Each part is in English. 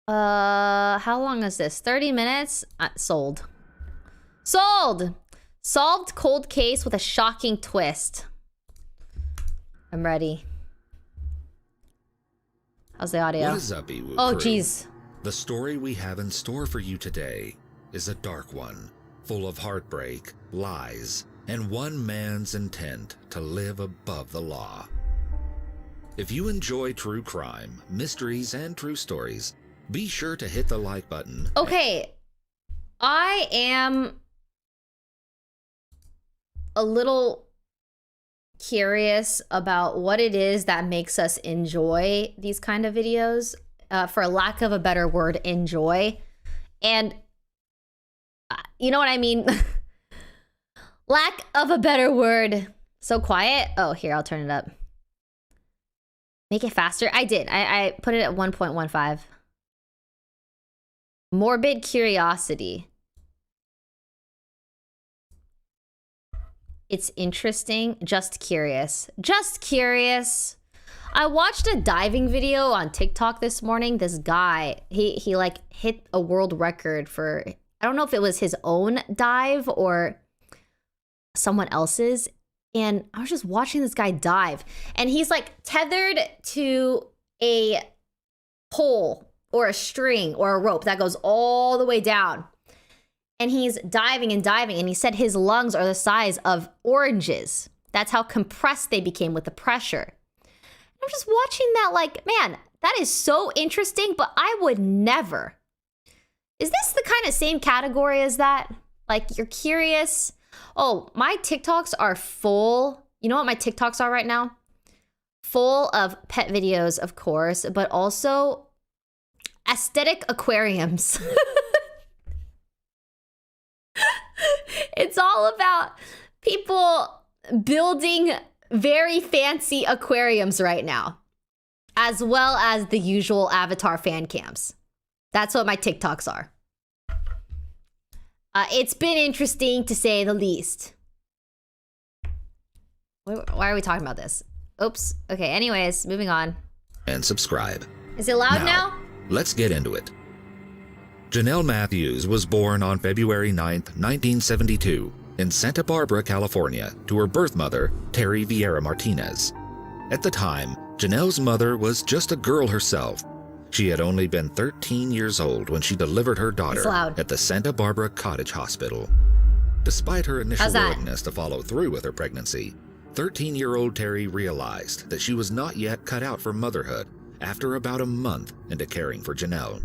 How long is this? 30 minutes? Sold. Sold! Solved cold case with a shocking twist. I'm ready. How's the audio? What is up, Iwu Oh, crew? jeez. The story we have in store for you today is a dark one, full of heartbreak, lies, and one man's intent to live above the law. If you enjoy true crime, mysteries, and true stories, be sure to hit the like button. Okay. I am a little curious about what it is that makes us enjoy these kind of videos. For lack of a better word, enjoy. And you know what I mean? Lack of a better word. So quiet. Oh, here, I'll turn it up. Make it faster. I did. I put it at 1.15. Morbid curiosity. It's interesting. Just curious. Just curious. I watched a diving video on TikTok this morning. This guy, he like hit a world record for, I don't know if it was his own dive or someone else's. And I was just watching this guy dive. And he's like tethered to a pole or a string or a rope that goes all the way down. And he's diving and diving. And he said his lungs are the size of oranges. That's how compressed they became with the pressure. I'm just watching that like, man, that is so interesting, but I would never. Is this the kind of same category as that? Like, you're curious. Oh, my TikToks are full. You know what my TikToks are right now? Full of pet videos, of course, but also aesthetic aquariums. It's all about people building very fancy aquariums right now, as well as the usual Avatar fan cams. That's what my TikToks are. It's been interesting to say the least. Why are we talking about this? Oops. Okay, anyways, moving on. And subscribe. Is it loud now? Let's get into it. Janelle Matthews was born on February 9th, 1972 in Santa Barbara, California, to her birth mother, Terry Vieira Martinez. At the time, Janelle's mother was just a girl herself. She had only been 13 years old when she delivered her daughter at the Santa Barbara Cottage Hospital. Despite her initial willingness to follow through with her pregnancy, 13-year-old Terry realized that she was not yet cut out for motherhood after about a month into caring for Janelle.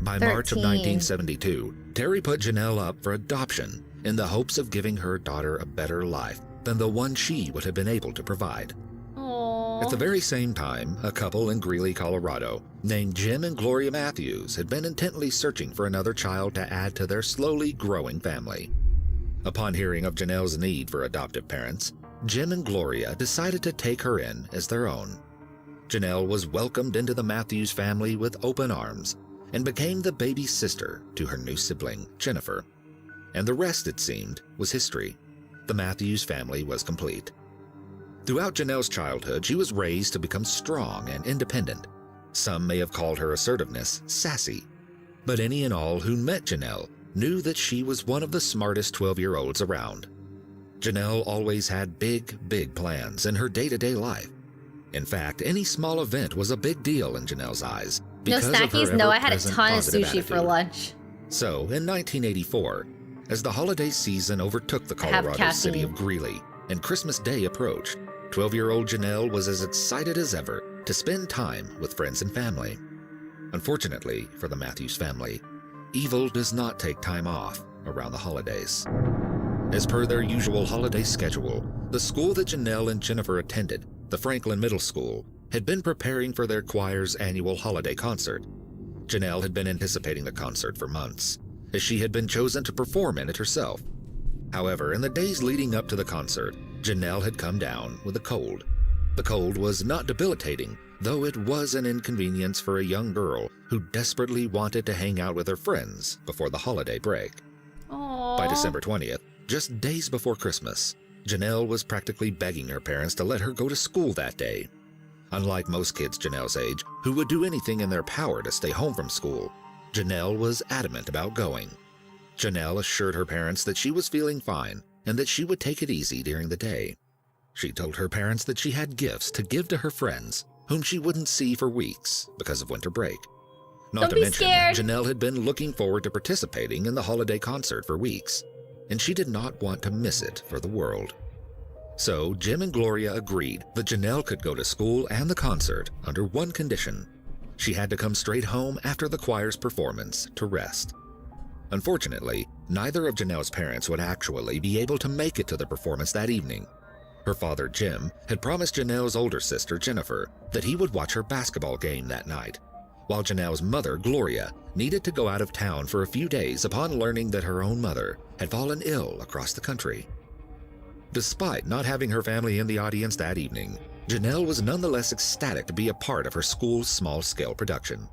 By March of 1972, Terry put Janelle up for adoption in the hopes of giving her daughter a better life than the one she would have been able to provide. Aww. At the very same time, a couple in Greeley, Colorado, named Jim and Gloria Matthews had been intently searching for another child to add to their slowly growing family. Upon hearing of Janelle's need for adoptive parents, Jim and Gloria decided to take her in as their own. Janelle was welcomed into the Matthews family with open arms and became the baby sister to her new sibling, Jennifer. And the rest, it seemed, was history. The Matthews family was complete. Throughout Janelle's childhood, she was raised to become strong and independent. Some may have called her assertiveness sassy. But any and all who met Janelle knew that she was one of the smartest 12-year-olds around. Janelle always had big plans in her day-to-day life. In fact, any small event was a big deal in Janelle's eyes. No snackies? No, I had a ton of sushi for lunch. So, in 1984, as the holiday season overtook the Colorado city of Greeley and Christmas Day approached, 12-year-old Janelle was as excited as ever to spend time with friends and family. Unfortunately for the Matthews family, evil does not take time off around the holidays. As per their usual holiday schedule, the school that Janelle and Jennifer attended, the Franklin Middle School, had been preparing for their choir's annual holiday concert. Janelle had been anticipating the concert for months, as she had been chosen to perform in it herself. However, in the days leading up to the concert, Janelle had come down with a cold. The cold was not debilitating, though it was an inconvenience for a young girl who desperately wanted to hang out with her friends before the holiday break. Aww. By December 20th, just days before Christmas, Janelle was practically begging her parents to let her go to school that day. Unlike most kids Janelle's age, who would do anything in their power to stay home from school, Janelle was adamant about going. Janelle assured her parents that she was feeling fine and that she would take it easy during the day. She told her parents that she had gifts to give to her friends, whom she wouldn't see for weeks because of winter break. Not to mention, Janelle had been looking forward to participating in the holiday concert for weeks, and she did not want to miss it for the world. So Jim and Gloria agreed that Janelle could go to school and the concert under one condition. She had to come straight home after the choir's performance to rest. Unfortunately, neither of Janelle's parents would actually be able to make it to the performance that evening. Her father, Jim, had promised Janelle's older sister, Jennifer, that he would watch her basketball game that night, while Janelle's mother, Gloria, needed to go out of town for a few days upon learning that her own mother had fallen ill across the country. Despite not having her family in the audience that evening, Janelle was nonetheless ecstatic to be a part of her school's small-scale production,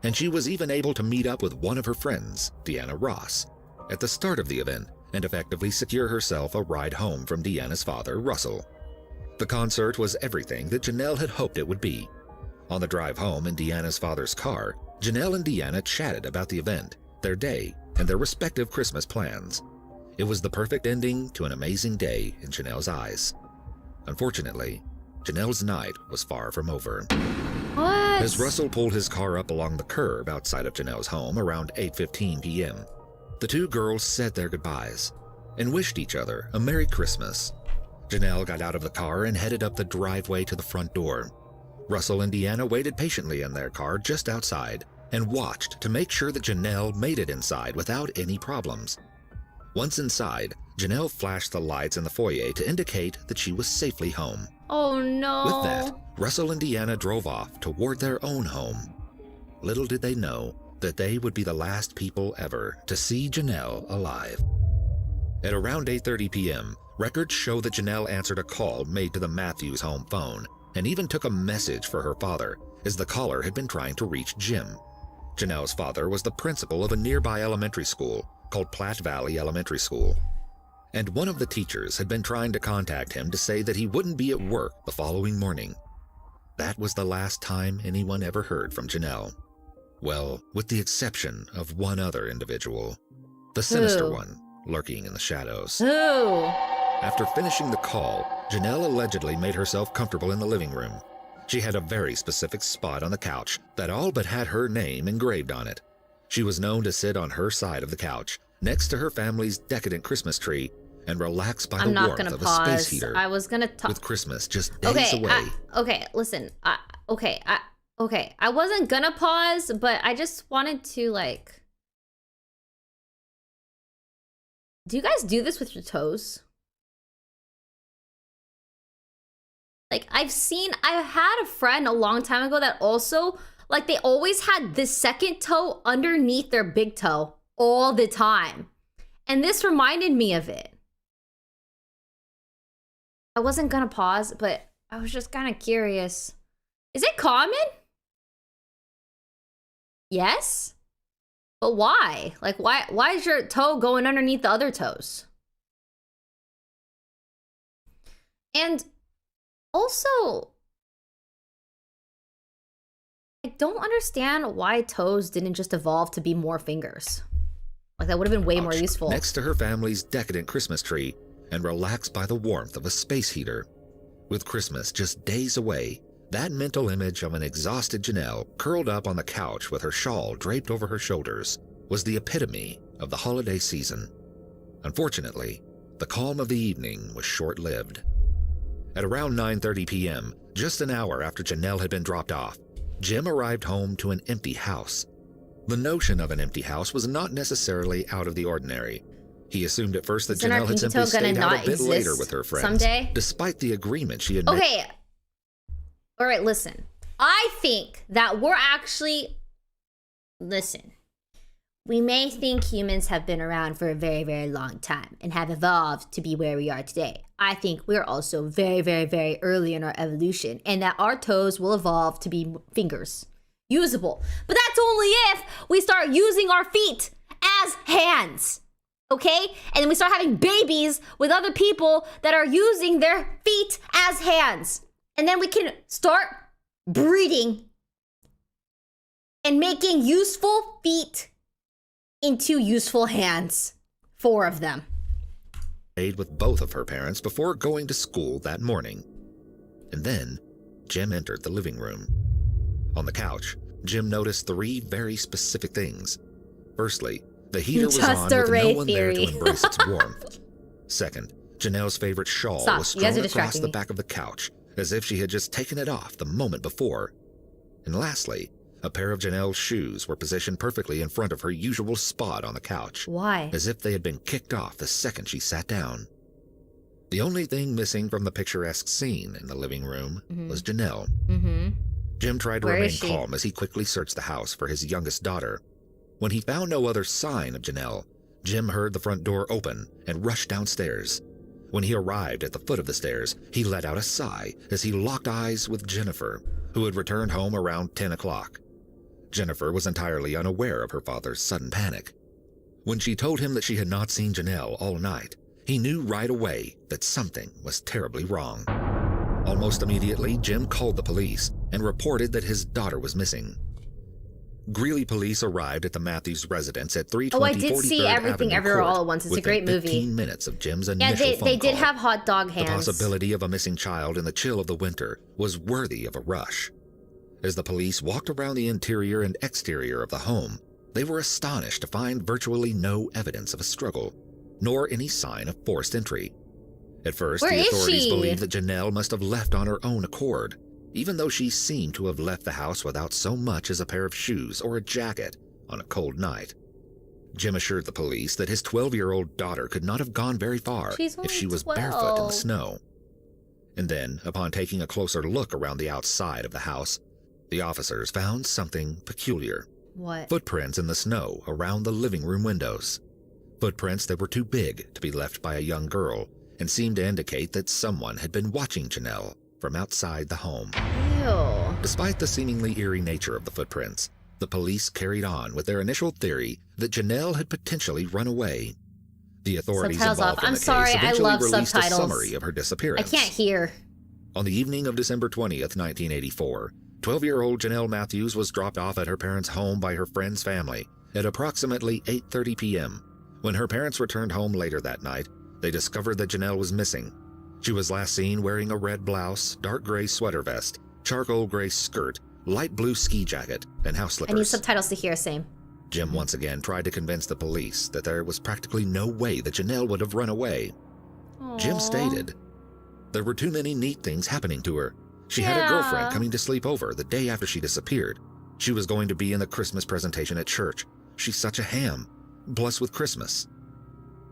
and she was even able to meet up with one of her friends, Deanna Ross, at the start of the event and effectively secure herself a ride home from Deanna's father, Russell. The concert was everything that Janelle had hoped it would be. On the drive home in Deanna's father's car, Janelle and Deanna chatted about the event, their day, and their respective Christmas plans. It was the perfect ending to an amazing day in Janelle's eyes. Unfortunately, Janelle's night was far from over. What? As Russell pulled his car up along the curb outside of Janelle's home around 8:15 p.m., the two girls said their goodbyes and wished each other a Merry Christmas. Janelle got out of the car and headed up the driveway to the front door. Russell and Deanna waited patiently in their car just outside and watched to make sure that Janelle made it inside without any problems. Once inside, Janelle flashed the lights in the foyer to indicate that she was safely home. Oh no. With that, Russell and Deanna drove off toward their own home. Little did they know that they would be the last people ever to see Janelle alive. At around 8:30 p.m., records show that Janelle answered a call made to the Matthews home phone and even took a message for her father, as the caller had been trying to reach Jim. Janelle's father was the principal of a nearby elementary school called Platte Valley Elementary School, and one of the teachers had been trying to contact him to say that he wouldn't be at work the following morning. That was the last time anyone ever heard from Janelle. Well, with the exception of one other individual, the sinister one lurking in the shadows. Who? After finishing the call, Janelle allegedly made herself comfortable in the living room. She had a very specific spot on the couch that all but had her name engraved on it. She was known to sit on her side of the couch, next to her family's decadent Christmas tree, and relax by the warmth of a space heater. I was gonna talk. With Christmas just days away. Listen. I wasn't gonna pause, but I just wanted to, like... Do you guys do this with your toes? Like, I had a friend a long time ago that also, like, they always had this second toe underneath their big toe all the time. And this reminded me of it. I wasn't gonna pause, but I was just kind of curious. Is it common? Yes? But why? Like, why is your toe going underneath the other toes? And also, I don't understand why toes didn't just evolve to be more fingers. Like, that would have been way more useful. Next to her family's decadent Christmas tree and relax by the warmth of a space heater. With Christmas just days away, that mental image of an exhausted Janelle curled up on the couch with her shawl draped over her shoulders was the epitome of the holiday season. Unfortunately, the calm of the evening was short-lived. At around 9:30 p.m., just an hour after Janelle had been dropped off, Jim arrived home to an empty house. The notion of an empty house was not necessarily out of the ordinary. He assumed at first that Janelle had simply stayed out a bit later with her friends, someday? Despite the agreement she had made. Okay. All right, listen. I think that we're actually... Listen. We may think humans have been around for a very, very long time and have evolved to be where we are today. I think we're also very, very, very early in our evolution, and that our toes will evolve to be fingers. Usable. But that's only if we start using our feet as hands. Okay? And then we start having babies with other people that are using their feet as hands. And then we can start breeding and making useful feet into useful hands. 4 of them. Stayed with both of her parents before going to school that morning. And then, Jim entered the living room. On the couch, Jim noticed 3 very specific things. Firstly, the heater was on with no one there to embrace its warmth. Second, Janelle's favorite shawl was strewn across the back of the couch, as if she had just taken it off the moment before. And lastly, a pair of Janelle's shoes were positioned perfectly in front of her usual spot on the couch. Why? As if they had been kicked off the second she sat down. The only thing missing from the picturesque scene in the living room was Janelle. Jim tried to remain calm as he quickly searched the house for his youngest daughter. When he found no other sign of Janelle, Jim heard the front door open and rushed downstairs. When he arrived at the foot of the stairs, he let out a sigh as he locked eyes with Jennifer, who had returned home around 10 o'clock. Jennifer was entirely unaware of her father's sudden panic. When she told him that she had not seen Janelle all night, he knew right away that something was terribly wrong. Almost immediately, Jim called the police and reported that his daughter was missing. Greeley police arrived at the Matthews residence at 320 I did see Everything Everywhere All at Once. It's a great movie. 15 minutes of Jim's initial phone call. They did have hot dog hands. The possibility of a missing child in the chill of the winter was worthy of a rush. As the police walked around the interior and exterior of the home, they were astonished to find virtually no evidence of a struggle, nor any sign of forced entry. At first, the authorities believed that Janelle must have left on her own accord, even though she seemed to have left the house without so much as a pair of shoes or a jacket on a cold night. Jim assured the police that his 12-year-old daughter could not have gone very far if she was barefoot in the snow. And then, upon taking a closer look around the outside of the house, the officers found something peculiar. What? Footprints in the snow around the living room windows. Footprints that were too big to be left by a young girl and seemed to indicate that someone had been watching Janelle from outside the home. Ew. Despite the seemingly eerie nature of the footprints, the police carried on with their initial theory that Janelle had potentially run away. The authorities involved in the case eventually released a summary of her disappearance. I can't hear. On the evening of December 20th, 1984, 12-year-old Janelle Matthews was dropped off at her parents' home by her friend's family at approximately 8:30 p.m. When her parents returned home later that night, they discovered that Janelle was missing. She was last seen wearing a red blouse, dark gray sweater vest, charcoal gray skirt, light blue ski jacket, and house slippers. I need subtitles to hear, same. Jim once again tried to convince the police that there was practically no way that Janelle would have run away. Aww. Jim stated, "There were too many neat things happening to her. She had a girlfriend coming to sleep over the day after she disappeared. She was going to be in the Christmas presentation at church. She's such a ham, plus with Christmas."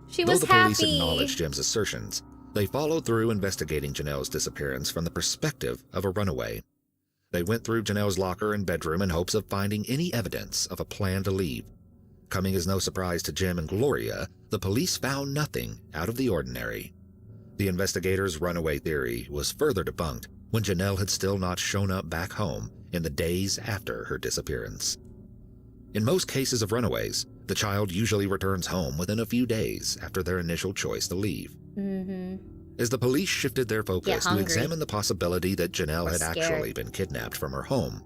She was happy. Though the police acknowledged Jim's assertions, they followed through investigating Janelle's disappearance from the perspective of a runaway. They went through Janelle's locker and bedroom in hopes of finding any evidence of a plan to leave. Coming as no surprise to Jim and Gloria, the police found nothing out of the ordinary. The investigators' runaway theory was further debunked when Janelle had still not shown up back home in the days after her disappearance. In most cases of runaways, the child usually returns home within a few days after their initial choice to leave. As the police shifted their focus to examine the possibility that Janelle had actually been kidnapped from her home,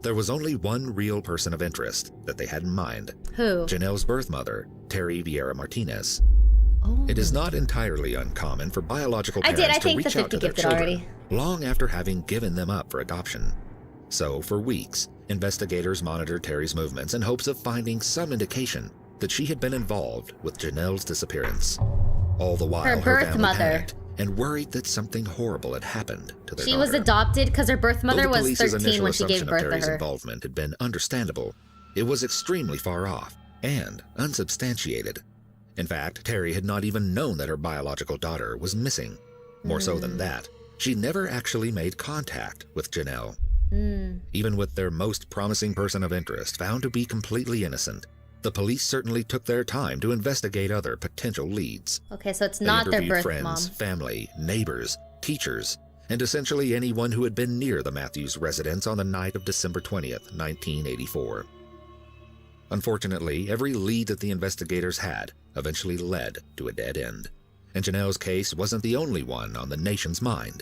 there was only one real person of interest that they had in mind. Who? Janelle's birth mother, Terry Vieira Martinez. Oh. It is not entirely uncommon for biological parents to reach out to their children long after having given them up for adoption. So, for weeks, investigators monitored Terry's movements in hopes of finding some indication that she had been involved with Janelle's disappearance. All the while, her birth mother panicked and worried that something horrible had happened to their daughter. She was adopted because her birth mother was 13 when she gave birth to Terry's her. Involvement had been understandable. It was extremely far off and unsubstantiated. In fact, Terry had not even known that her biological daughter was missing. More so than that, she never actually made contact with Janelle. Even with their most promising person of interest found to be completely innocent, the police certainly took their time to investigate other potential leads. Okay, so it's not their birth friends, mom. family, neighbors, teachers, and essentially anyone who had been near the Matthews residence on the night of December 20th, 1984. Unfortunately, every lead that the investigators had eventually led to a dead end, and Janelle's case wasn't the only one on the nation's mind.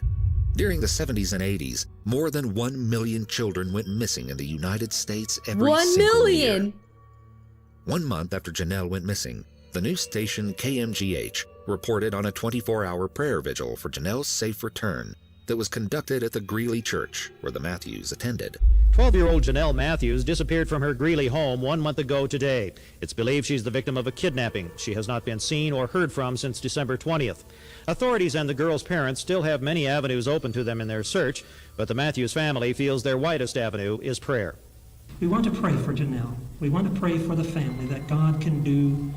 During the 70s and 80s, more than 1 million children went missing in the United States every 1 single year. million! 1 month after Janelle went missing, the news station KMGH reported on a 24-hour prayer vigil for Janelle's safe return that was conducted at the Greeley Church, where the Matthews attended. 12-year-old Janelle Matthews disappeared from her Greeley home 1 month ago today. It's believed she's the victim of a kidnapping. She has not been seen or heard from since December 20th. Authorities and the girl's parents still have many avenues open to them in their search, but the Matthews family feels their widest avenue is prayer. We want to pray for Janelle. We want to pray for the family, that God can do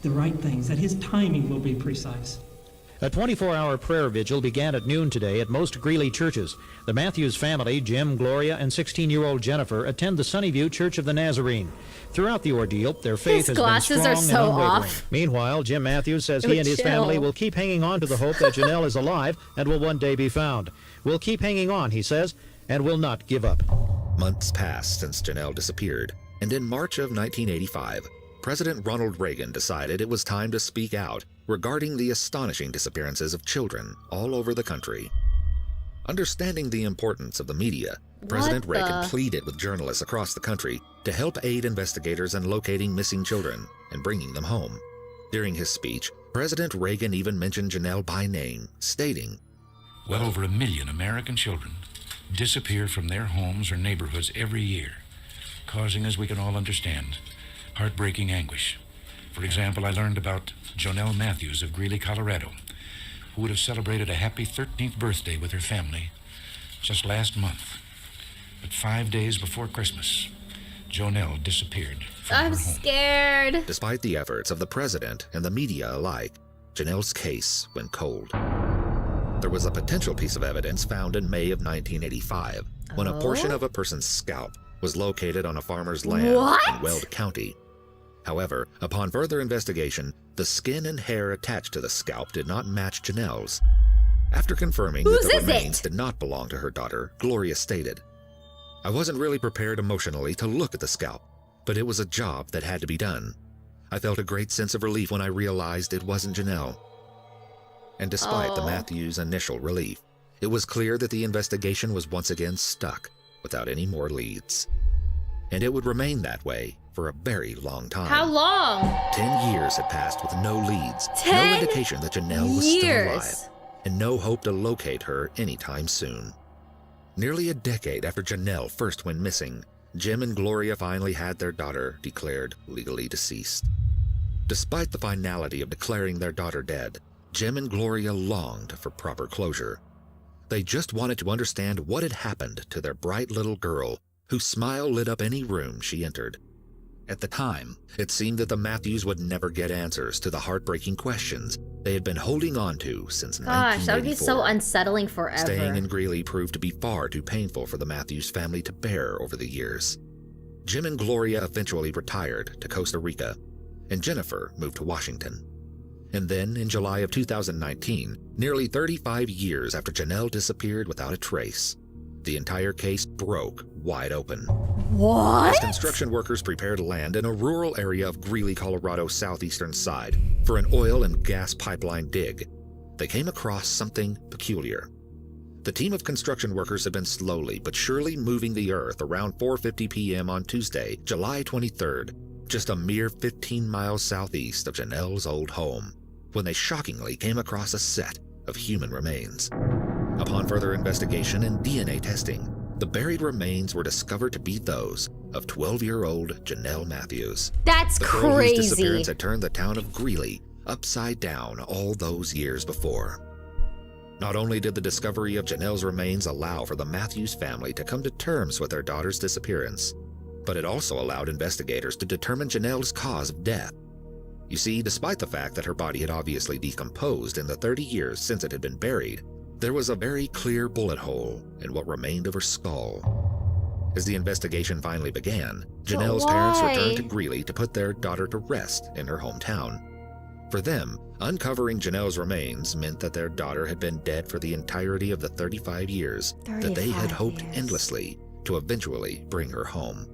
the right things, that his timing will be precise. A 24-hour prayer vigil began at noon today at most Greeley churches. The Matthews family, Jim, Gloria, and 16-year-old Jennifer, attend the Sunnyview Church of the Nazarene. Throughout the ordeal, their faith has been strong and unwavering. Meanwhile, Jim Matthews says he and his family will keep hanging on to the hope that Janelle is alive and will one day be found. We'll keep hanging on, he says, and will not give up. Months passed since Janelle disappeared, and in March of 1985, President Ronald Reagan decided it was time to speak out regarding the astonishing disappearances of children all over the country. Understanding the importance of the media, President Reagan pleaded with journalists across the country to help aid investigators in locating missing children and bringing them home. During his speech, President Reagan even mentioned Janelle by name, stating, "Well over 1 million American children disappear from their homes or neighborhoods every year, causing, as we can all understand, heartbreaking anguish. For example, I learned about Janelle Matthews of Greeley, Colorado, who would have celebrated a happy 13th birthday with her family just last month. But 5 days before Christmas, Janelle disappeared from her home." I'm scared. Despite the efforts of the president and the media alike, Janelle's case went cold. There was a potential piece of evidence found in May of 1985 when a portion of a person's scalp was located on a farmer's land in Weld County. However, upon further investigation, the skin and hair attached to the scalp did not match Janelle's. After confirming that the remains did not belong to her daughter, Gloria stated, "I wasn't really prepared emotionally to look at the scalp, but it was a job that had to be done. I felt a great sense of relief when I realized it wasn't Janelle." And despite the Matthews' initial relief, it was clear that the investigation was once again stuck without any more leads. And it would remain that way for a very long time. How long? 10 years had passed with no leads, 10 no indication that Janelle was still alive, and no hope to locate her anytime soon. Nearly a decade after Janelle first went missing, Jim and Gloria finally had their daughter declared legally deceased. Despite the finality of declaring their daughter dead, Jim and Gloria longed for proper closure. They just wanted to understand what had happened to their bright little girl, whose smile lit up any room she entered. At the time, it seemed that the Matthews would never get answers to the heartbreaking questions they had been holding on to since 1984. Gosh, that would be so unsettling forever. Staying in Greeley proved to be far too painful for the Matthews family to bear over the years. Jim and Gloria eventually retired to Costa Rica, and Jennifer moved to Washington. And then, in July of 2019, nearly 35 years after Janelle disappeared without a trace, the entire case broke wide open. What? As construction workers prepared to land in a rural area of Greeley, Colorado's southeastern side for an oil and gas pipeline dig, they came across something peculiar. The team of construction workers had been slowly but surely moving the earth around 4:50 p.m. on Tuesday, July 23rd, just a mere 15 miles southeast of Janelle's old home, when they shockingly came across a set of human remains. Upon further investigation and DNA testing, the buried remains were discovered to be those of 12-year-old Janelle Matthews. That's the girl whose crazy. disappearance had turned the town of Greeley upside down all those years before. Not only did the discovery of Janelle's remains allow for the Matthews family to come to terms with their daughter's disappearance, but it also allowed investigators to determine Janelle's cause of death. You see, despite the fact that her body had obviously decomposed in the 30 years since it had been buried, there was a very clear bullet hole in what remained of her skull. As the investigation finally began, Janelle's parents returned to Greeley to put their daughter to rest in her hometown. For them, uncovering Janelle's remains meant that their daughter had been dead for the entirety of the 35 years that they had hoped endlessly to eventually bring her home.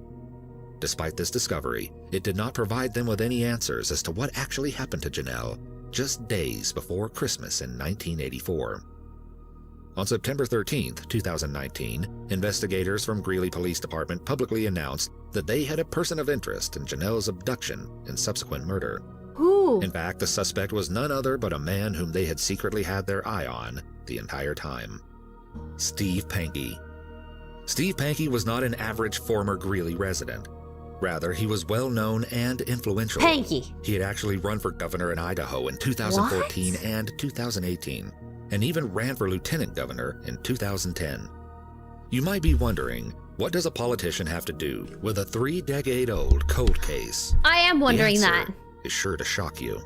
Despite this discovery, it did not provide them with any answers as to what actually happened to Janelle just days before Christmas in 1984. On September 13, 2019, investigators from Greeley Police Department publicly announced that they had a person of interest in Janelle's abduction and subsequent murder. Who? In fact, the suspect was none other but a man whom they had secretly had their eye on the entire time. Steve Pankey. Steve Pankey was not an average former Greeley resident. Rather, he was well-known and influential. Pankey. He had actually run for governor in Idaho in 2014 and 2018, and even ran for lieutenant governor in 2010. You might be wondering, what does a politician have to do with a 3-decade-old cold case? I am wondering The that. answer is sure to shock you.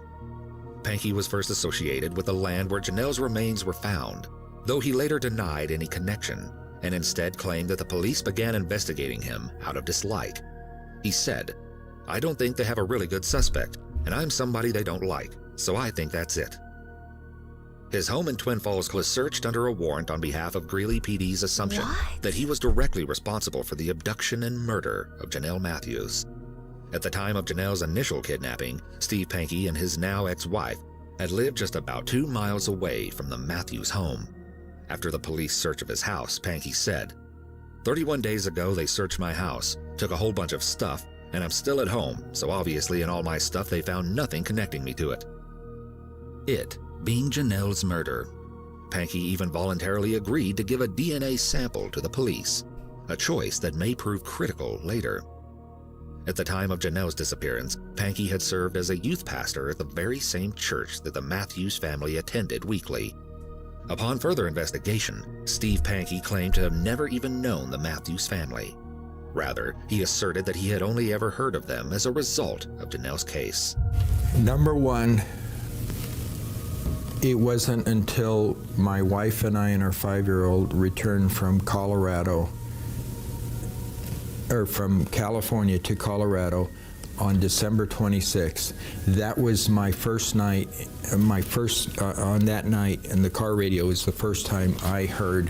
Pankey was first associated with the land where Janelle's remains were found, though he later denied any connection, and instead claimed that the police began investigating him out of dislike. He said, "I don't think they have a really good suspect, and I'm somebody they don't like, so I think that's it." His home in Twin Falls was searched under a warrant on behalf of Greeley PD's assumption that he was directly responsible for the abduction and murder of Janelle Matthews. At the time of Janelle's initial kidnapping, Steve Pankey and his now ex-wife had lived just about 2 miles away from the Matthews home. After the police search of his house, Pankey said, 31 days ago they searched my house, took a whole bunch of stuff, and I'm still at home, so obviously in all my stuff they found nothing connecting me to it. It being Janelle's murder. Pankey even voluntarily agreed to give a DNA sample to the police, a choice that may prove critical later. At the time of Janelle's disappearance, Pankey had served as a youth pastor at the very same church that the Matthews family attended weekly. Upon further investigation, Steve Pankey claimed to have never even known the Matthews family. Rather, he asserted that he had only ever heard of them as a result of Janelle's case. Number one, it wasn't until my wife and I and our 5-year-old returned from Colorado, or from California to Colorado on December 26th. That was my first night, on that night, and the car radio was the first time I heard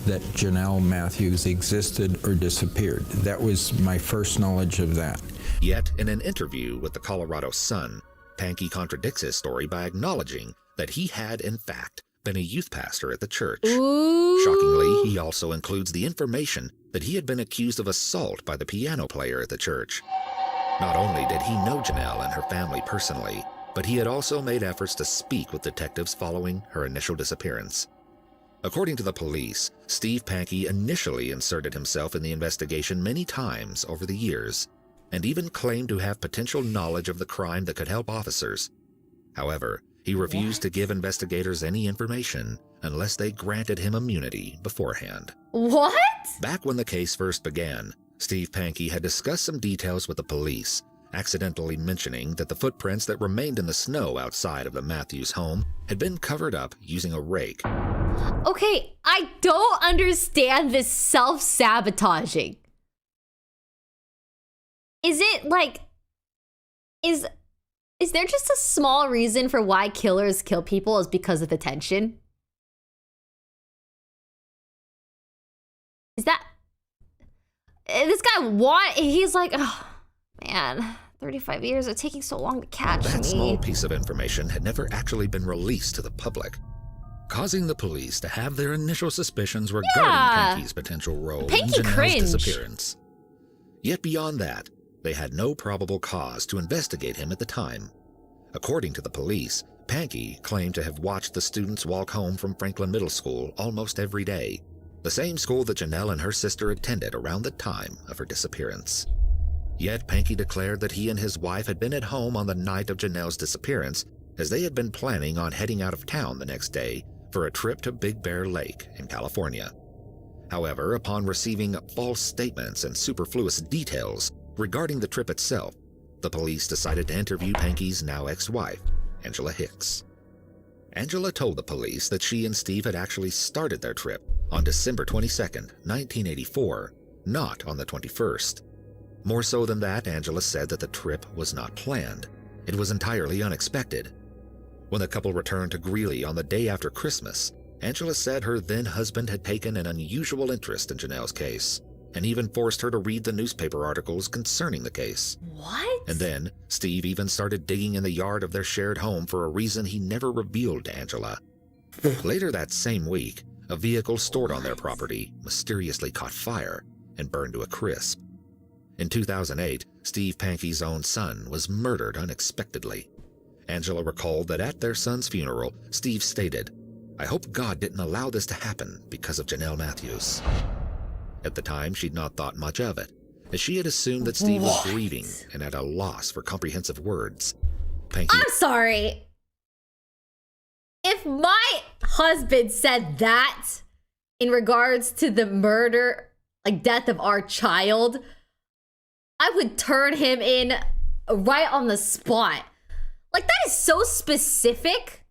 that Janelle Matthews existed or disappeared. That was my first knowledge of that. Yet, in an interview with the Colorado Sun, Pankey contradicts his story by acknowledging that he had, in fact, been a youth pastor at the church. Ooh. Shockingly, he also includes the information that he had been accused of assault by the piano player at the church. Not only did he know Janelle and her family personally, but he had also made efforts to speak with detectives following her initial disappearance. According to the police, Steve Pankey initially inserted himself in the investigation many times over the years, and even claimed to have potential knowledge of the crime that could help officers. However, he refused to give investigators any information unless they granted him immunity beforehand. What? Back when the case first began, Steve Pankey had discussed some details with the police, accidentally mentioning that the footprints that remained in the snow outside of the Matthews home had been covered up using a rake. Okay, I don't understand this self-sabotaging. Is it like, is there just a small reason for why killers kill people is because of attention? Is that, this guy he's like, oh man, 35 years are taking so long to catch me. That small piece of information had never actually been released to the public, causing the police to have their initial suspicions regarding Pankey's potential role in Janelle's disappearance. Yet beyond that, they had no probable cause to investigate him at the time. According to the police, Pankey claimed to have watched the students walk home from Franklin Middle School almost every day, the same school that Janelle and her sister attended around the time of her disappearance. Yet Pankey declared that he and his wife had been at home on the night of Janelle's disappearance, as they had been planning on heading out of town the next day for a trip to Big Bear Lake in California. However, upon receiving false statements and superfluous details regarding the trip itself, the police decided to interview Pankey's now ex-wife, Angela Hicks. Angela told the police that she and Steve had actually started their trip on December 22nd, 1984, not on the 21st. More so than that, Angela said that the trip was not planned. It was entirely unexpected. When the couple returned to Greeley on the day after Christmas, Angela said her then-husband had taken an unusual interest in Janelle's case, and even forced her to read the newspaper articles concerning the case. What? And then, Steve even started digging in the yard of their shared home for a reason he never revealed to Angela. Later that same week, a vehicle stored on their property mysteriously caught fire and burned to a crisp. In 2008, Steve Pankey's own son was murdered unexpectedly. Angela recalled that at their son's funeral, Steve stated, "I hope God didn't allow this to happen because of Janelle Matthews." At the time, she'd not thought much of it, as she had assumed that Steve was grieving and at a loss for comprehensive words. Pankey... I'm sorry. If my husband said that in regards to the murder, like death of our child, I would turn him in right on the spot. Like, that is so specific.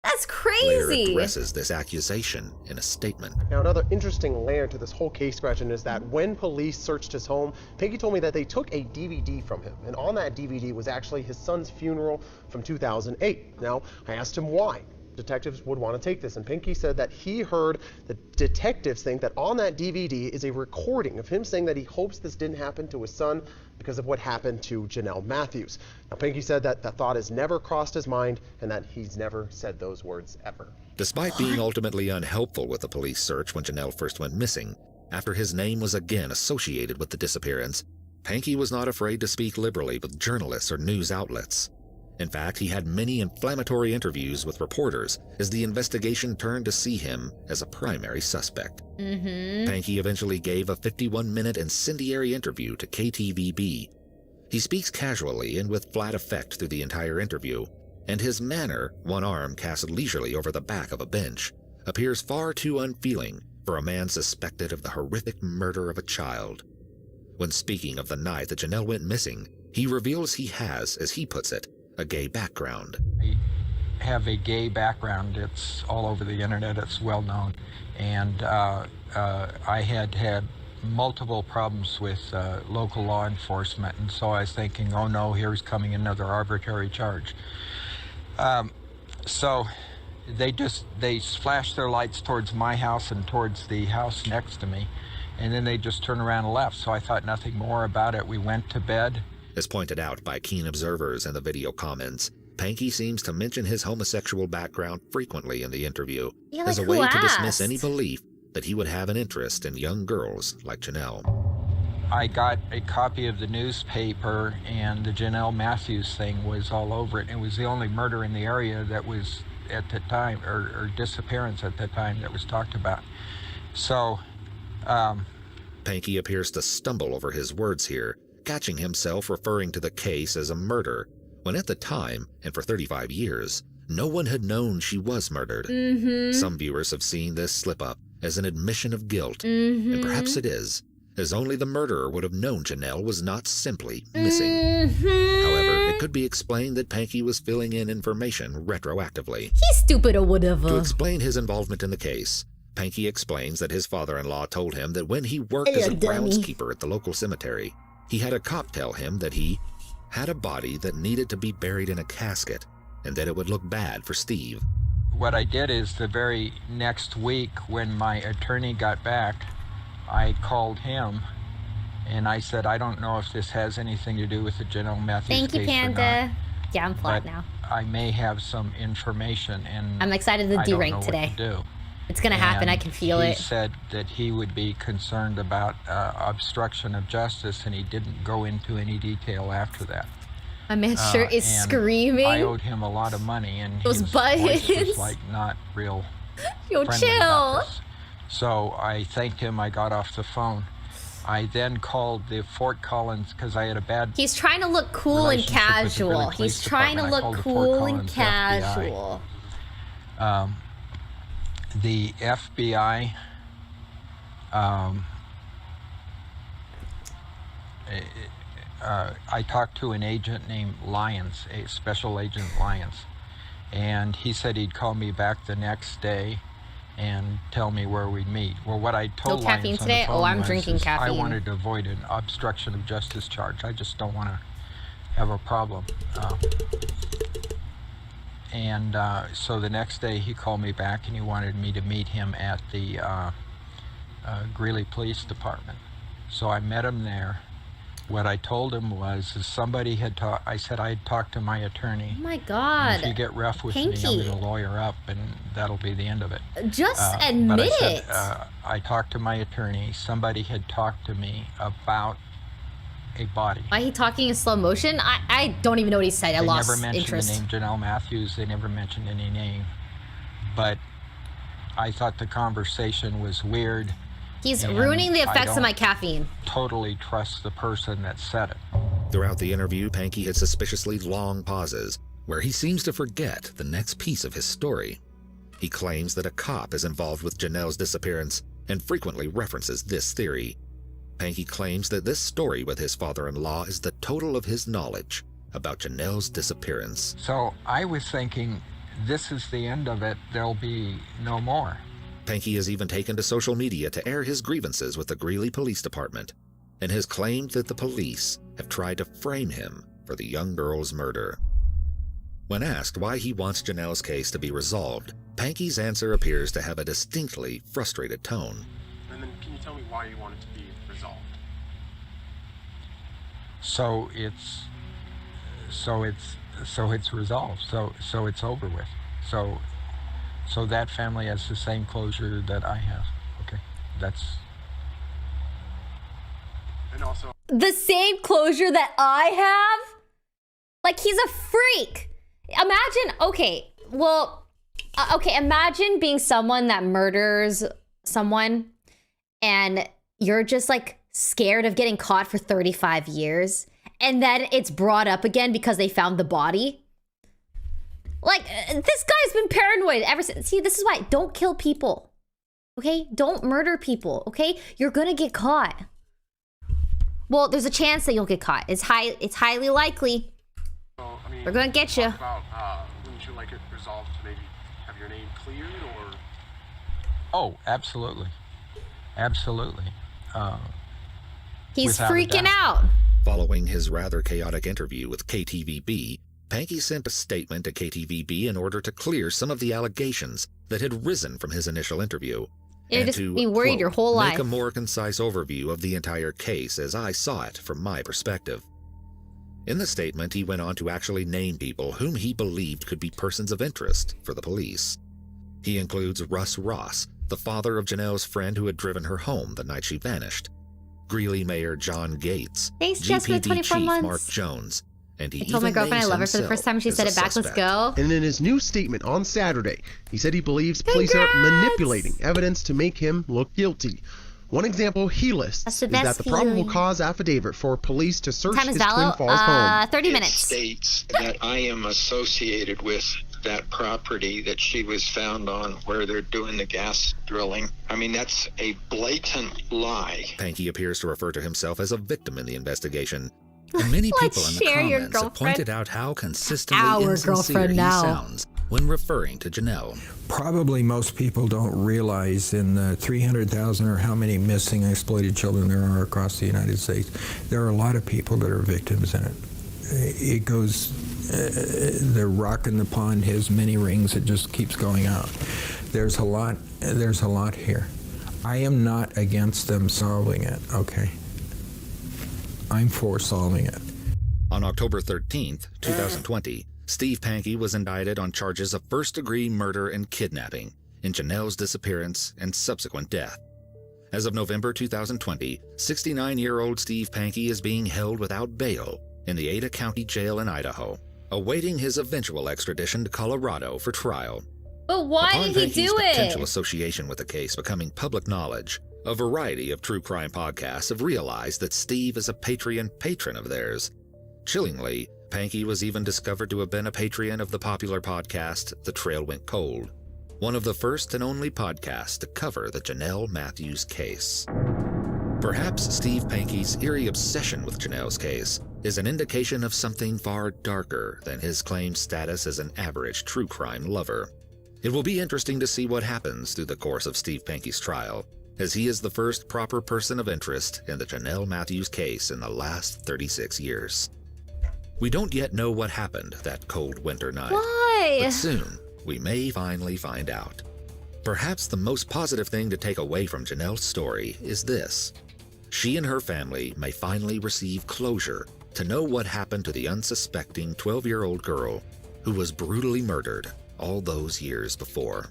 That's later crazy. addresses this accusation in a statement. Now, another interesting layer to this whole case, Gretchen, is that when police searched his home, Pankey told me that they took a DVD from him, and on that DVD was actually his son's funeral from 2008. Now, I asked him why detectives would want to take this, and Pankey said that he heard the detectives think that on that DVD is a recording of him saying that he hopes this didn't happen to his son because of what happened to Janelle Matthews. Now, Pankey said that that thought has never crossed his mind and that he's never said those words ever. Despite being ultimately unhelpful with the police search when Janelle first went missing, after his name was again associated with the disappearance, Pankey was not afraid to speak liberally with journalists or news outlets. In fact, he had many inflammatory interviews with reporters as the investigation turned to see him as a primary suspect. Pankey eventually gave a 51-minute incendiary interview to KTVB. He speaks casually and with flat effect through the entire interview, and his manner, one arm cast leisurely over the back of a bench, appears far too unfeeling for a man suspected of the horrific murder of a child. When speaking of the night that Janelle went missing, he reveals he has, as he puts it, a gay background. I have a gay background. It's all over the internet. It's well known. And I had multiple problems with local law enforcement. And so I was thinking, oh no, here's coming another arbitrary charge. So they flashed their lights towards my house and towards the house next to me. And then they just turned around and left. So I thought nothing more about it. We went to bed. As pointed out by keen observers in the video comments, Pankey seems to mention his homosexual background frequently in the interview as a way to dismiss any belief that he would have an interest in young girls like Janelle. I got a copy of the newspaper, and the Janelle Matthews thing was all over it. It was the only murder in the area that was at the time, or disappearance at the time, that was talked about. So, Pankey appears to stumble over his words here, catching himself referring to the case as a murder, when at the time, and for 35 years, no one had known she was murdered. Some viewers have seen this slip up as an admission of guilt, and perhaps it is, as only the murderer would have known Janelle was not simply missing. However, it could be explained that Pankey was filling in information retroactively. He's stupid or whatever. To explain his involvement in the case, Pankey explains that his father-in-law told him that when he worked as a groundskeeper at the local cemetery, he had a cop tell him that he had a body that needed to be buried in a casket and that it would look bad for Steve. what I did is the very next week when my attorney got back, I called him and I said, I don't know if this has anything to do with the Janelle Matthews Thank you, case or Panda. not, Yeah, I'm flat but now. I may have some information, and I'm excited to I don't derank know today. what to do. It's gonna happen. I And can feel he it. said that he would be concerned about obstruction of justice, and he didn't go into any detail after that. My man's shirt is And screaming. I owed him a lot of money, and Those his voice buttons. was like not real Yo, friendly chill. about this. So I thanked him. I got off the phone. I then called the Fort Collins because I had a bad. He's trying to look cool and relationship with the casual. Greeley Police He's trying to Department. I look called the Fort cool and Collins FBI. casual. The FBI I talked to an agent named Lyons, a special agent Lyons, and he said he'd call me back the next day and tell me where we'd meet. Well, what I told No caffeine Lyons on today? the phone Oh, I'm was, drinking is I caffeine. wanted to avoid an obstruction of justice charge. I just don't want to have a problem. So the next day he called me back and he wanted me to meet him at the Greeley Police Department. So I met him there. What I told him was somebody had talked. I said I'd talked to my attorney. Oh my And God. if you get rough with me, I'm Pinky. going to lawyer up, and that'll be the end of it. Just But admit I said, it. I talked to my attorney. Somebody had talked to me about a body. Why he talking in slow motion? I don't even know what he said. I They lost never mentioned interest. the name Janelle Matthews. They never mentioned any name. But I thought the conversation was weird. He's and ruining the I effects of don't my caffeine. Totally trust the person that said it. Throughout the interview, Pankey had suspiciously long pauses, where he seems to forget the next piece of his story. He claims that a cop is involved with Janelle's disappearance and frequently references this theory. Pankey claims that this story with his father-in-law is the total of his knowledge about Janelle's disappearance. So I was thinking, this is the end of it. There'll be no more. Pankey has even taken to social media to air his grievances with the Greeley Police Department and has claimed that the police have tried to frame him for the young girl's murder. When asked why he wants Janelle's case to be resolved, Pankey's answer appears to have a distinctly frustrated tone. And then can you tell me why you want it to be resolved? So it's resolved. So it's over with. So that family has the same closure that I have. Okay, that's. And also, The same closure that I have? Like, he's a freak. Imagine being someone that murders someone and you're just like scared of getting caught for 35 years and then it's brought up again because they found the body. Like, this guy's been paranoid ever since. See, this is why, don't kill people. Okay? Don't murder people. Okay? You're gonna get caught. Well, there's a chance that you'll get caught. It's highly likely. well, I mean, They're gonna get you. About, wouldn't you like it resolved to maybe have your name cleared, or? Oh, absolutely, absolutely. He's Without a freaking doubt. out. Following his rather chaotic interview with KTVB, Pankey sent a statement to KTVB in order to clear some of the allegations that had risen from his initial interview. You're and just to, be worried your quote, whole make life. a more concise overview of the entire case as I saw it from my perspective. In the statement, he went on to actually name people whom he believed could be persons of interest for the police. He includes Russ Ross, the father of Janelle's friend who had driven her home the night she vanished, Greeley Mayor John Gates, Thanks, Jess, for the GPD 24 Chief months. Mark Jones, and he I told my even girlfriend I names love her for the first time. She himself said as it a back. Let's suspect. go. And in his new statement on Saturday, he said he believes police are Congrats! manipulating evidence to make him look guilty. One example he lists That's the is that best the probable feeling. cause affidavit for police to search Time is his Twin valid. Falls home 30 It minutes. states that I am associated with that property that she was found on where they're doing the gas drilling. I mean, that's a blatant lie. Pankey appears to refer to himself as a victim in the investigation. And many Let's people in the share your comments have girlfriend. pointed out how consistently Our insincere girlfriend he now. sounds when referring to Janelle. Probably most people don't realize in the 300,000 or how many missing and exploited children there are across the United States, there are a lot of people that are victims in it. It goes, the rock in the pond has many rings, it just keeps going out. There's a lot here. I am not against them solving it, okay? I'm for solving it. On October 13th, 2020, Steve Pankey was indicted on charges of first-degree murder and kidnapping in Janelle's disappearance and subsequent death. As of November 2020, 69-year-old Steve Pankey is being held without bail in the Ada County Jail in Idaho, awaiting his eventual extradition to Colorado for trial. But why Upon did he Pankey's do potential it? association with the case becoming public knowledge, a variety of true crime podcasts have realized that Steve is a Patreon patron of theirs. Chillingly, Pankey was even discovered to have been a Patreon of the popular podcast The Trail Went Cold, one of the first and only podcasts to cover the Janelle Matthews case. Perhaps Steve Pankey's eerie obsession with Janelle's case is an indication of something far darker than his claimed status as an average true crime lover. It will be interesting to see what happens through the course of Steve Pankey's trial, as he is the first proper person of interest in the Janelle Matthews case in the last 36 years. We don't yet know what happened that cold winter night. Why? But soon, we may finally find out. Perhaps the most positive thing to take away from Janelle's story is this. she and her family may finally receive closure to know what happened to the unsuspecting 12-year-old girl who was brutally murdered all those years before.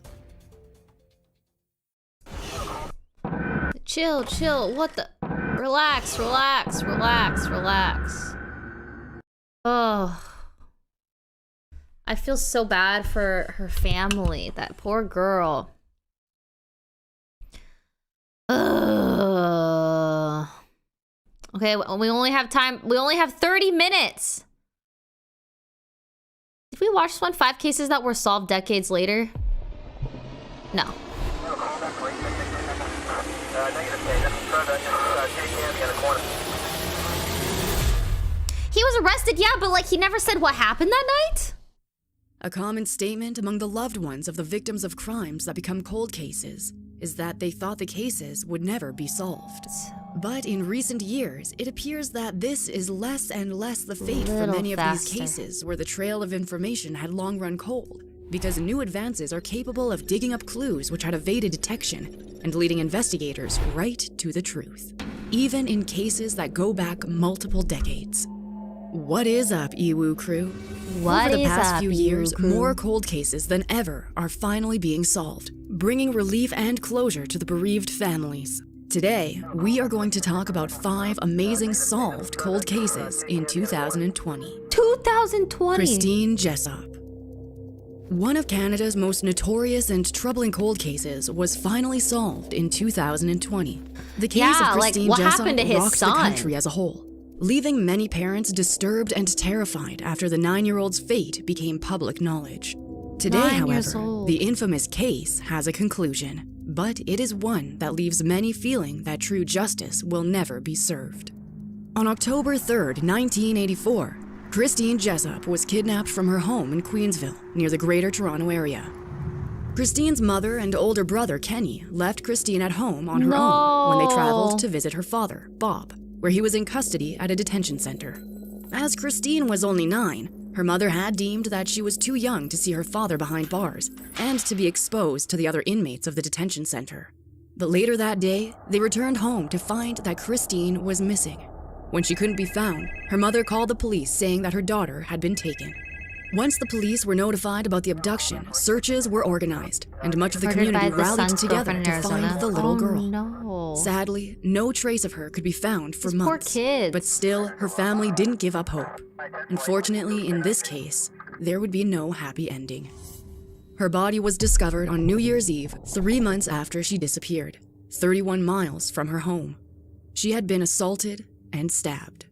Chill, chill. What the? Relax, relax, relax, relax. Oh. I feel so bad for her family. That poor girl. Ugh. Okay, we only have time. We only have 30 minutes. Did we watch this one? 5 cases that were solved decades later? No. He was arrested, yeah, but like he never said what happened that night? A common statement among the loved ones of the victims of crimes that become cold cases is that they thought the cases would never be solved. But in recent years, it appears that this is less and less the fate for many of these cases where the trail of information had long run cold, because new advances are capable of digging up clues which had evaded detection and leading investigators right to the truth, even in cases that go back multiple decades. What is up, Iwu crew? Over the past few years, more cold cases than ever are finally being solved, bringing relief and closure to the bereaved families. Today, we are going to talk about 5 amazing solved cold cases in 2020. 2020? Christine Jessop. One of Canada's most notorious and troubling cold cases was finally solved in 2020. The case of Christine Jessop rocked the country as a whole, leaving many parents disturbed and terrified after the 9-year-old's fate became public knowledge. Today, however, the infamous case has a conclusion, but it is one that leaves many feeling that true justice will never be served. On October 3rd, 1984, Christine Jessop was kidnapped from her home in Queensville, near the Greater Toronto Area. Christine's mother and older brother, Kenny, left Christine at home on her own when they traveled to visit her father, Bob, where he was in custody at a detention center. As Christine was only 9, her mother had deemed that she was too young to see her father behind bars and to be exposed to the other inmates of the detention center. But later that day, they returned home to find that Christine was missing. When she couldn't be found, her mother called the police saying that her daughter had been taken. Once the police were notified about the abduction, searches were organized, and much of the community rallied together to find the little girl. No. Sadly, no trace of her could be found for months. Poor kids. But still, her family didn't give up hope. Unfortunately, in this case, there would be no happy ending. Her body was discovered on New Year's Eve, 3 months after she disappeared, 31 miles from her home. She had been assaulted and stabbed.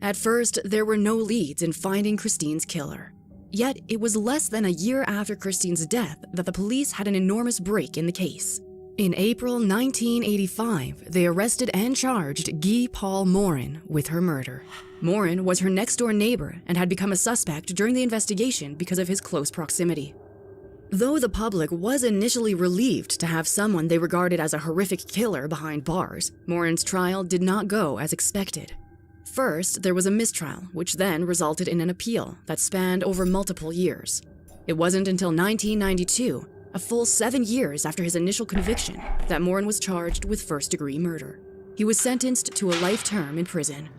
At first, there were no leads in finding Christine's killer. Yet, it was less than a year after Christine's death that the police had an enormous break in the case. In April 1985, they arrested and charged Guy Paul Morin with her murder. Morin was her next-door neighbor and had become a suspect during the investigation because of his close proximity. Though the public was initially relieved to have someone they regarded as a horrific killer behind bars, Morin's trial did not go as expected. First, there was a mistrial, which then resulted in an appeal that spanned over multiple years. It wasn't until 1992, a full 7 years after his initial conviction, that Morin was charged with first-degree murder. He was sentenced to a life term in prison.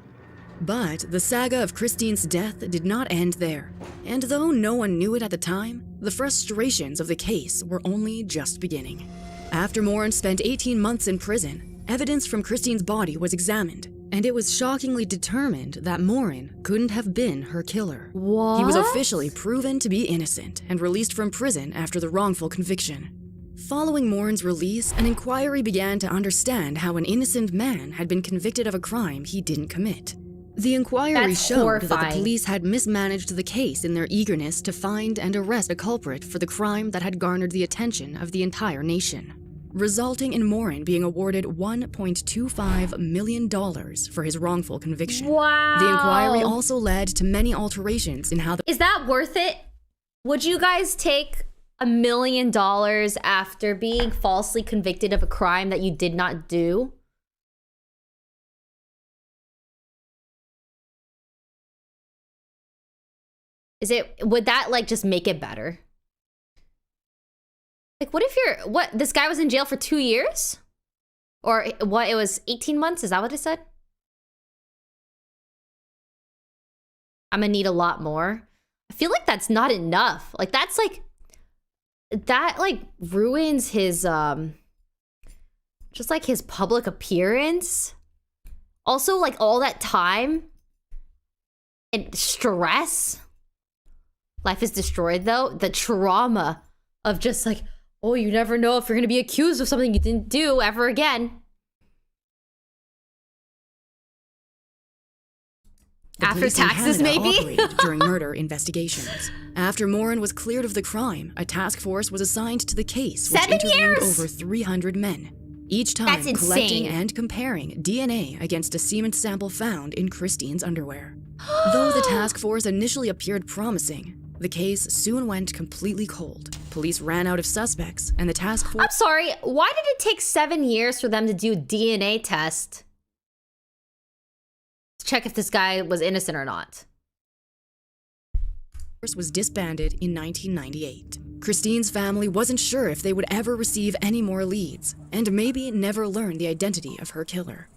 But the saga of Christine's death did not end there, and though no one knew it at the time, the frustrations of the case were only just beginning. After Morin spent 18 months in prison, evidence from Christine's body was examined, and it was shockingly determined that Morin couldn't have been her killer. What? He was officially proven to be innocent and released from prison after the wrongful conviction. Following Morin's release, an inquiry began to understand how an innocent man had been convicted of a crime he didn't commit. The inquiry showed that the police had mismanaged the case in their eagerness to find and arrest a culprit for the crime that had garnered the attention of the entire nation, resulting in Morin being awarded $1.25 million for his wrongful conviction. Wow. The inquiry also led to many alterations in how the— Is that worth it? Would you guys take $1 million after being falsely convicted of a crime that you did not do? Would that like just make it better? Like, what if this guy was in jail for 2 years? Or what, it was 18 months? Is that what it said? I'm gonna need a lot more. I feel like that's not enough. Like, that's like, that like ruins his, just like his public appearance. Also, like all that time and stress. Life is destroyed though. The trauma of just like, oh, you never know if you're gonna be accused of something you didn't do ever again. The After police in taxes, Canada maybe? operated during murder investigations. After Morin was cleared of the crime, a task force was assigned to the case, which 7 interviewed years? over 300 men, each time That's collecting insane. and comparing DNA against a semen sample found in Christine's underwear. Though the task force initially appeared promising, the case soon went completely cold. Police ran out of suspects, and the task force I'm sorry, why did it take 7 years for them to do a DNA test? To check if this guy was innocent or not. was disbanded in 1998. Christine's family wasn't sure if they would ever receive any more leads, and maybe never learn the identity of her killer.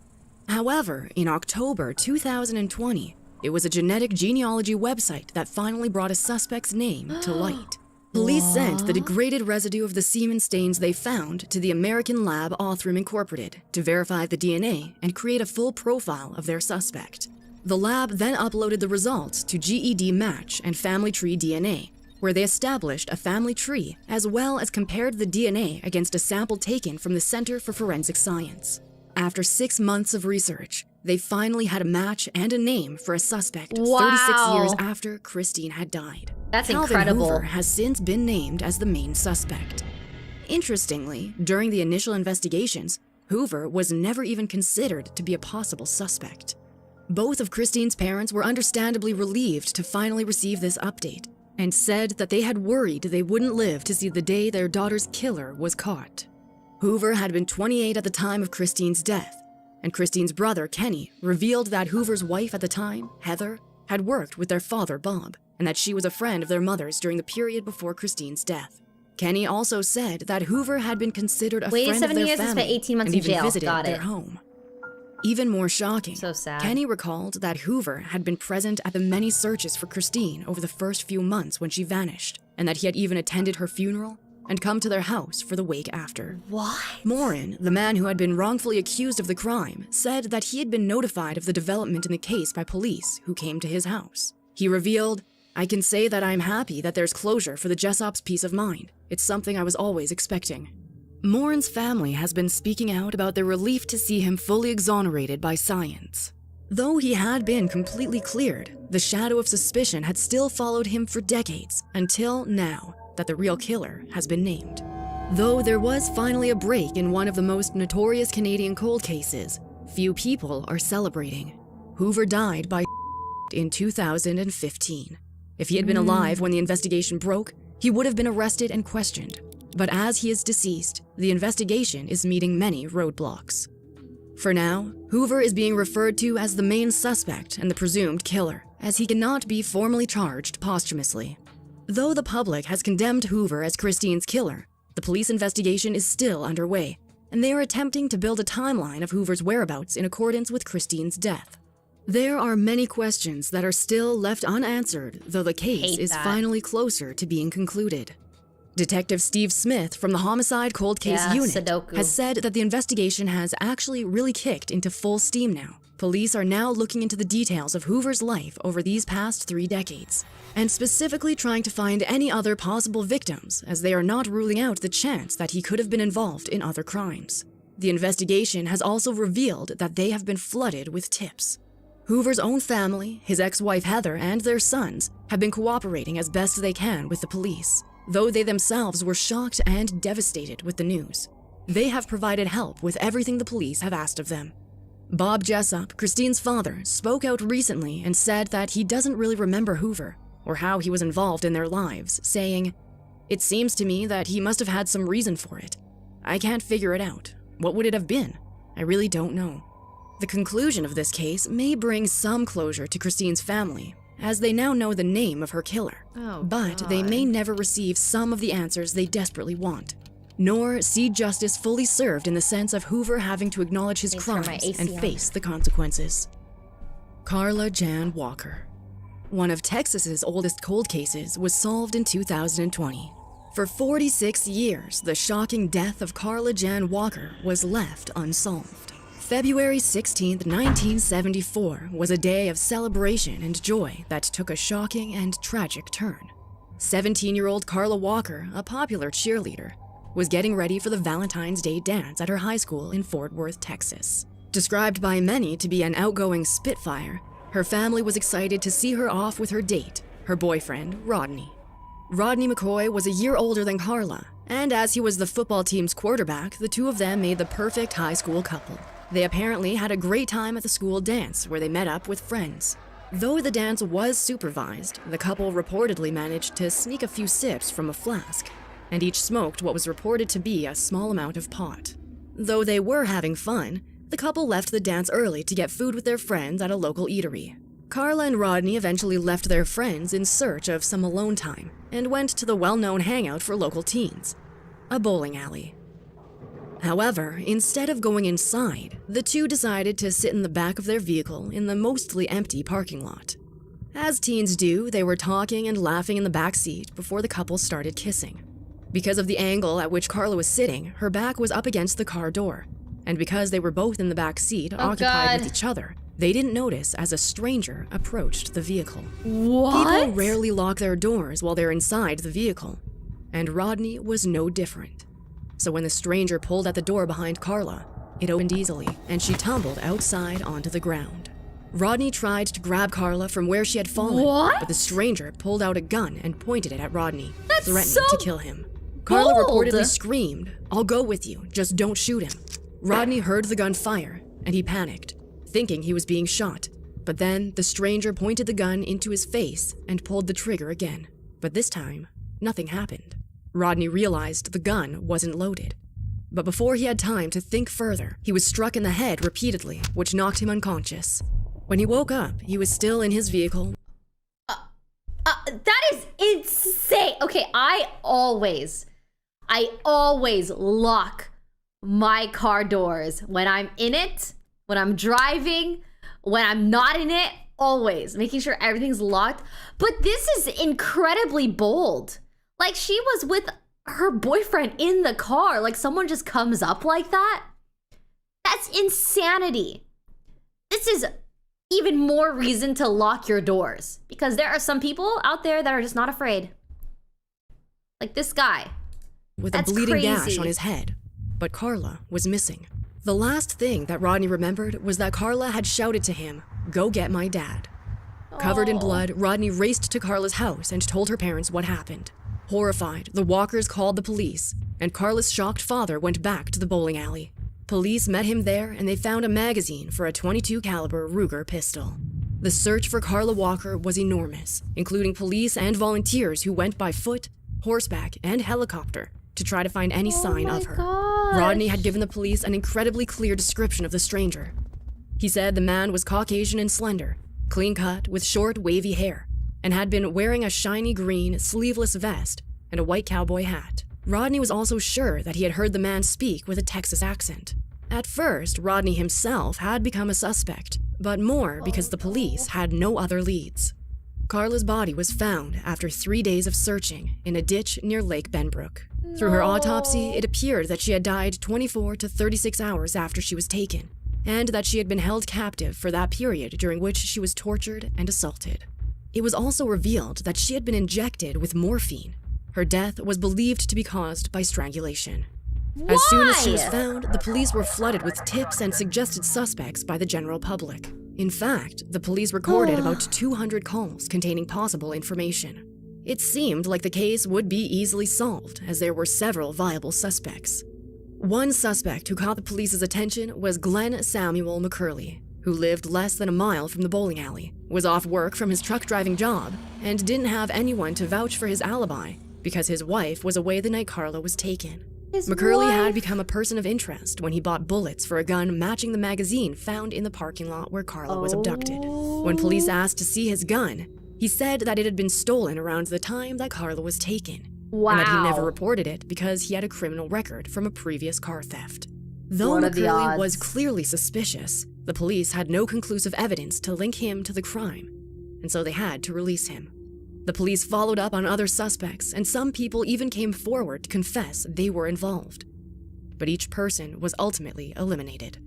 However, in October 2020, it was a genetic genealogy website that finally brought a suspect's name to light. Police sent the degraded residue of the semen stains they found to the American lab Othram Incorporated to verify the DNA and create a full profile of their suspect. The lab then uploaded the results to GED Match and Family Tree DNA, where they established a family tree as well as compared the DNA against a sample taken from the Center for Forensic Science. After 6 months of research, they finally had a match and a name for a suspect 36 years after Christine had died. That's Calvin incredible. Hoover has since been named as the main suspect. Interestingly, during the initial investigations, Hoover was never even considered to be a possible suspect. Both of Christine's parents were understandably relieved to finally receive this update, and said that they had worried they wouldn't live to see the day their daughter's killer was caught. Hoover had been 28 at the time of Christine's death, and Christine's brother, Kenny, revealed that Hoover's wife at the time, Heather, had worked with their father, Bob, and that she was a friend of their mother's during the period before Christine's death. Kenny also said that Hoover had been considered a Waited friend of 7 their years and family spent 18 months and in even jail. visited Got their it. home. Even more shocking, So sad. Kenny recalled that Hoover had been present at the many searches for Christine over the first few months when she vanished, and that he had even attended her funeral and come to their house for the wake after. What? Morin, the man who had been wrongfully accused of the crime, said that he had been notified of the development in the case by police who came to his house. He revealed, "I can say that I'm happy that there's closure for the Jessop's peace of mind. It's something I was always expecting." Morin's family has been speaking out about their relief to see him fully exonerated by science. Though he had been completely cleared, the shadow of suspicion had still followed him for decades, until now that the real killer has been named. Though there was finally a break in one of the most notorious Canadian cold cases, few people are celebrating. Hoover died by in 2015. If he had been alive when the investigation broke, he would have been arrested and questioned. But as he is deceased, the investigation is meeting many roadblocks. For now, Hoover is being referred to as the main suspect and the presumed killer, as he cannot be formally charged posthumously. Though the public has condemned Hoover as Christine's killer, the police investigation is still underway, and they are attempting to build a timeline of Hoover's whereabouts in accordance with Christine's death. There are many questions that are still left unanswered, though the case Hate is that. finally closer to being concluded. Detective Steve Smith from the Homicide Cold Case Yeah, Unit Sudoku. has said that the investigation has actually really kicked into full steam now. Police are now looking into the details of Hoover's life over these past 3 decades, and specifically trying to find any other possible victims, as they are not ruling out the chance that he could have been involved in other crimes. The investigation has also revealed that they have been flooded with tips. Hoover's own family, his ex-wife Heather, and their sons have been cooperating as best they can with the police, though they themselves were shocked and devastated with the news. They have provided help with everything the police have asked of them. Bob Jessop, Christine's father, spoke out recently and said that he doesn't really remember Hoover or how he was involved in their lives, saying, "It seems to me that he must have had some reason for it. I can't figure it out. What would it have been? I really don't know." The conclusion of this case may bring some closure to Christine's family, as they now know the name of her killer. Oh, But they God. may never receive some of the answers they desperately want. nor see justice fully served in the sense of Hoover having to acknowledge his crimes and face the consequences. Carla Jan Walker. One of Texas's oldest cold cases was solved in 2020. For 46 years, the shocking death of Carla Jan Walker was left unsolved. February 16, 1974 was a day of celebration and joy that took a shocking and tragic turn. 17-year-old Carla Walker, a popular cheerleader, was getting ready for the Valentine's Day dance at her high school in Fort Worth, Texas. Described by many to be an outgoing spitfire, her family was excited to see her off with her date, her boyfriend, Rodney. Rodney McCoy was a year older than Carla, and as he was the football team's quarterback, the two of them made the perfect high school couple. They apparently had a great time at the school dance, where they met up with friends. Though the dance was supervised, the couple reportedly managed to sneak a few sips from a flask, and each smoked what was reported to be a small amount of pot. Though they were having fun, the couple left the dance early to get food with their friends at a local eatery. Carla and Rodney eventually left their friends in search of some alone time and went to the well-known hangout for local teens, a bowling alley. However, instead of going inside, the two decided to sit in the back of their vehicle in the mostly empty parking lot. As teens do, they were talking and laughing in the back seat before the couple started kissing. Because of the angle at which Carla was sitting, her back was up against the car door, and because they were both in the back seat occupied with each other, they didn't notice as a stranger approached the vehicle. What? People rarely lock their doors while they're inside the vehicle, and Rodney was no different. So when the stranger pulled at the door behind Carla, it opened easily, and she tumbled outside onto the ground. Rodney tried to grab Carla from where she had fallen, but the stranger pulled out a gun and pointed it at Rodney, threatening to kill him. Carla reportedly screamed, "I'll go with you, just don't shoot him." Rodney heard the gun fire, and he panicked, thinking he was being shot. But then the stranger pointed the gun into his face and pulled the trigger again. But this time, nothing happened. Rodney realized the gun wasn't loaded. But before he had time to think further, he was struck in the head repeatedly, which knocked him unconscious. When he woke up, he was still in his vehicle. That is insane. Okay, I always lock my car doors when I'm in it, when I'm driving, when I'm not in it, always making sure everything's locked. But this is incredibly bold. Like, she was with her boyfriend in the car. Like, someone just comes up like that? That's insanity. This is even more reason to lock your doors, because there are some people out there that are just not afraid. Like this guy. With a bleeding gash on his head. But Carla was missing. The last thing that Rodney remembered was that Carla had shouted to him, "Go get my dad." Covered in blood, Rodney raced to Carla's house and told her parents what happened. Horrified, the Walkers called the police, and Carla's shocked father went back to the bowling alley. Police met him there, and they found a magazine for a .22 caliber Ruger pistol. The search for Carla Walker was enormous, including police and volunteers who went by foot, horseback, and helicopter to try to find any sign of her. Rodney had given the police an incredibly clear description of the stranger. He said the man was Caucasian and slender, clean-cut with short, wavy hair, and had been wearing a shiny green, sleeveless vest and a white cowboy hat. Rodney was also sure that he had heard the man speak with a Texas accent. At first, Rodney himself had become a suspect, but more because the police had no other leads. Carla's body was found after 3 days of searching in a ditch near Lake Benbrook. Through her autopsy, it appeared that she had died 24 to 36 hours after she was taken, and that she had been held captive for that period during which she was tortured and assaulted. It was also revealed that she had been injected with morphine. Her death was believed to be caused by strangulation. Why? As soon as she was found, the police were flooded with tips and suggested suspects by the general public. In fact, the police recorded about 200 calls containing possible information. It seemed like the case would be easily solved, as there were several viable suspects. One suspect who caught the police's attention was Glenn Samuel McCurley, who lived less than a mile from the bowling alley, was off work from his truck driving job, and didn't have anyone to vouch for his alibi because his wife was away the night Carla was taken. McCurley had become a person of interest when he bought bullets for a gun matching the magazine found in the parking lot where Carla was abducted. When police asked to see his gun, he said that it had been stolen around the time that Carla was taken. Wow. And that he never reported it because he had a criminal record from a previous car theft. Though What are the McCurley odds? was clearly suspicious, the police had no conclusive evidence to link him to the crime, and so they had to release him. The police followed up on other suspects, and some people even came forward to confess they were involved. But each person was ultimately eliminated.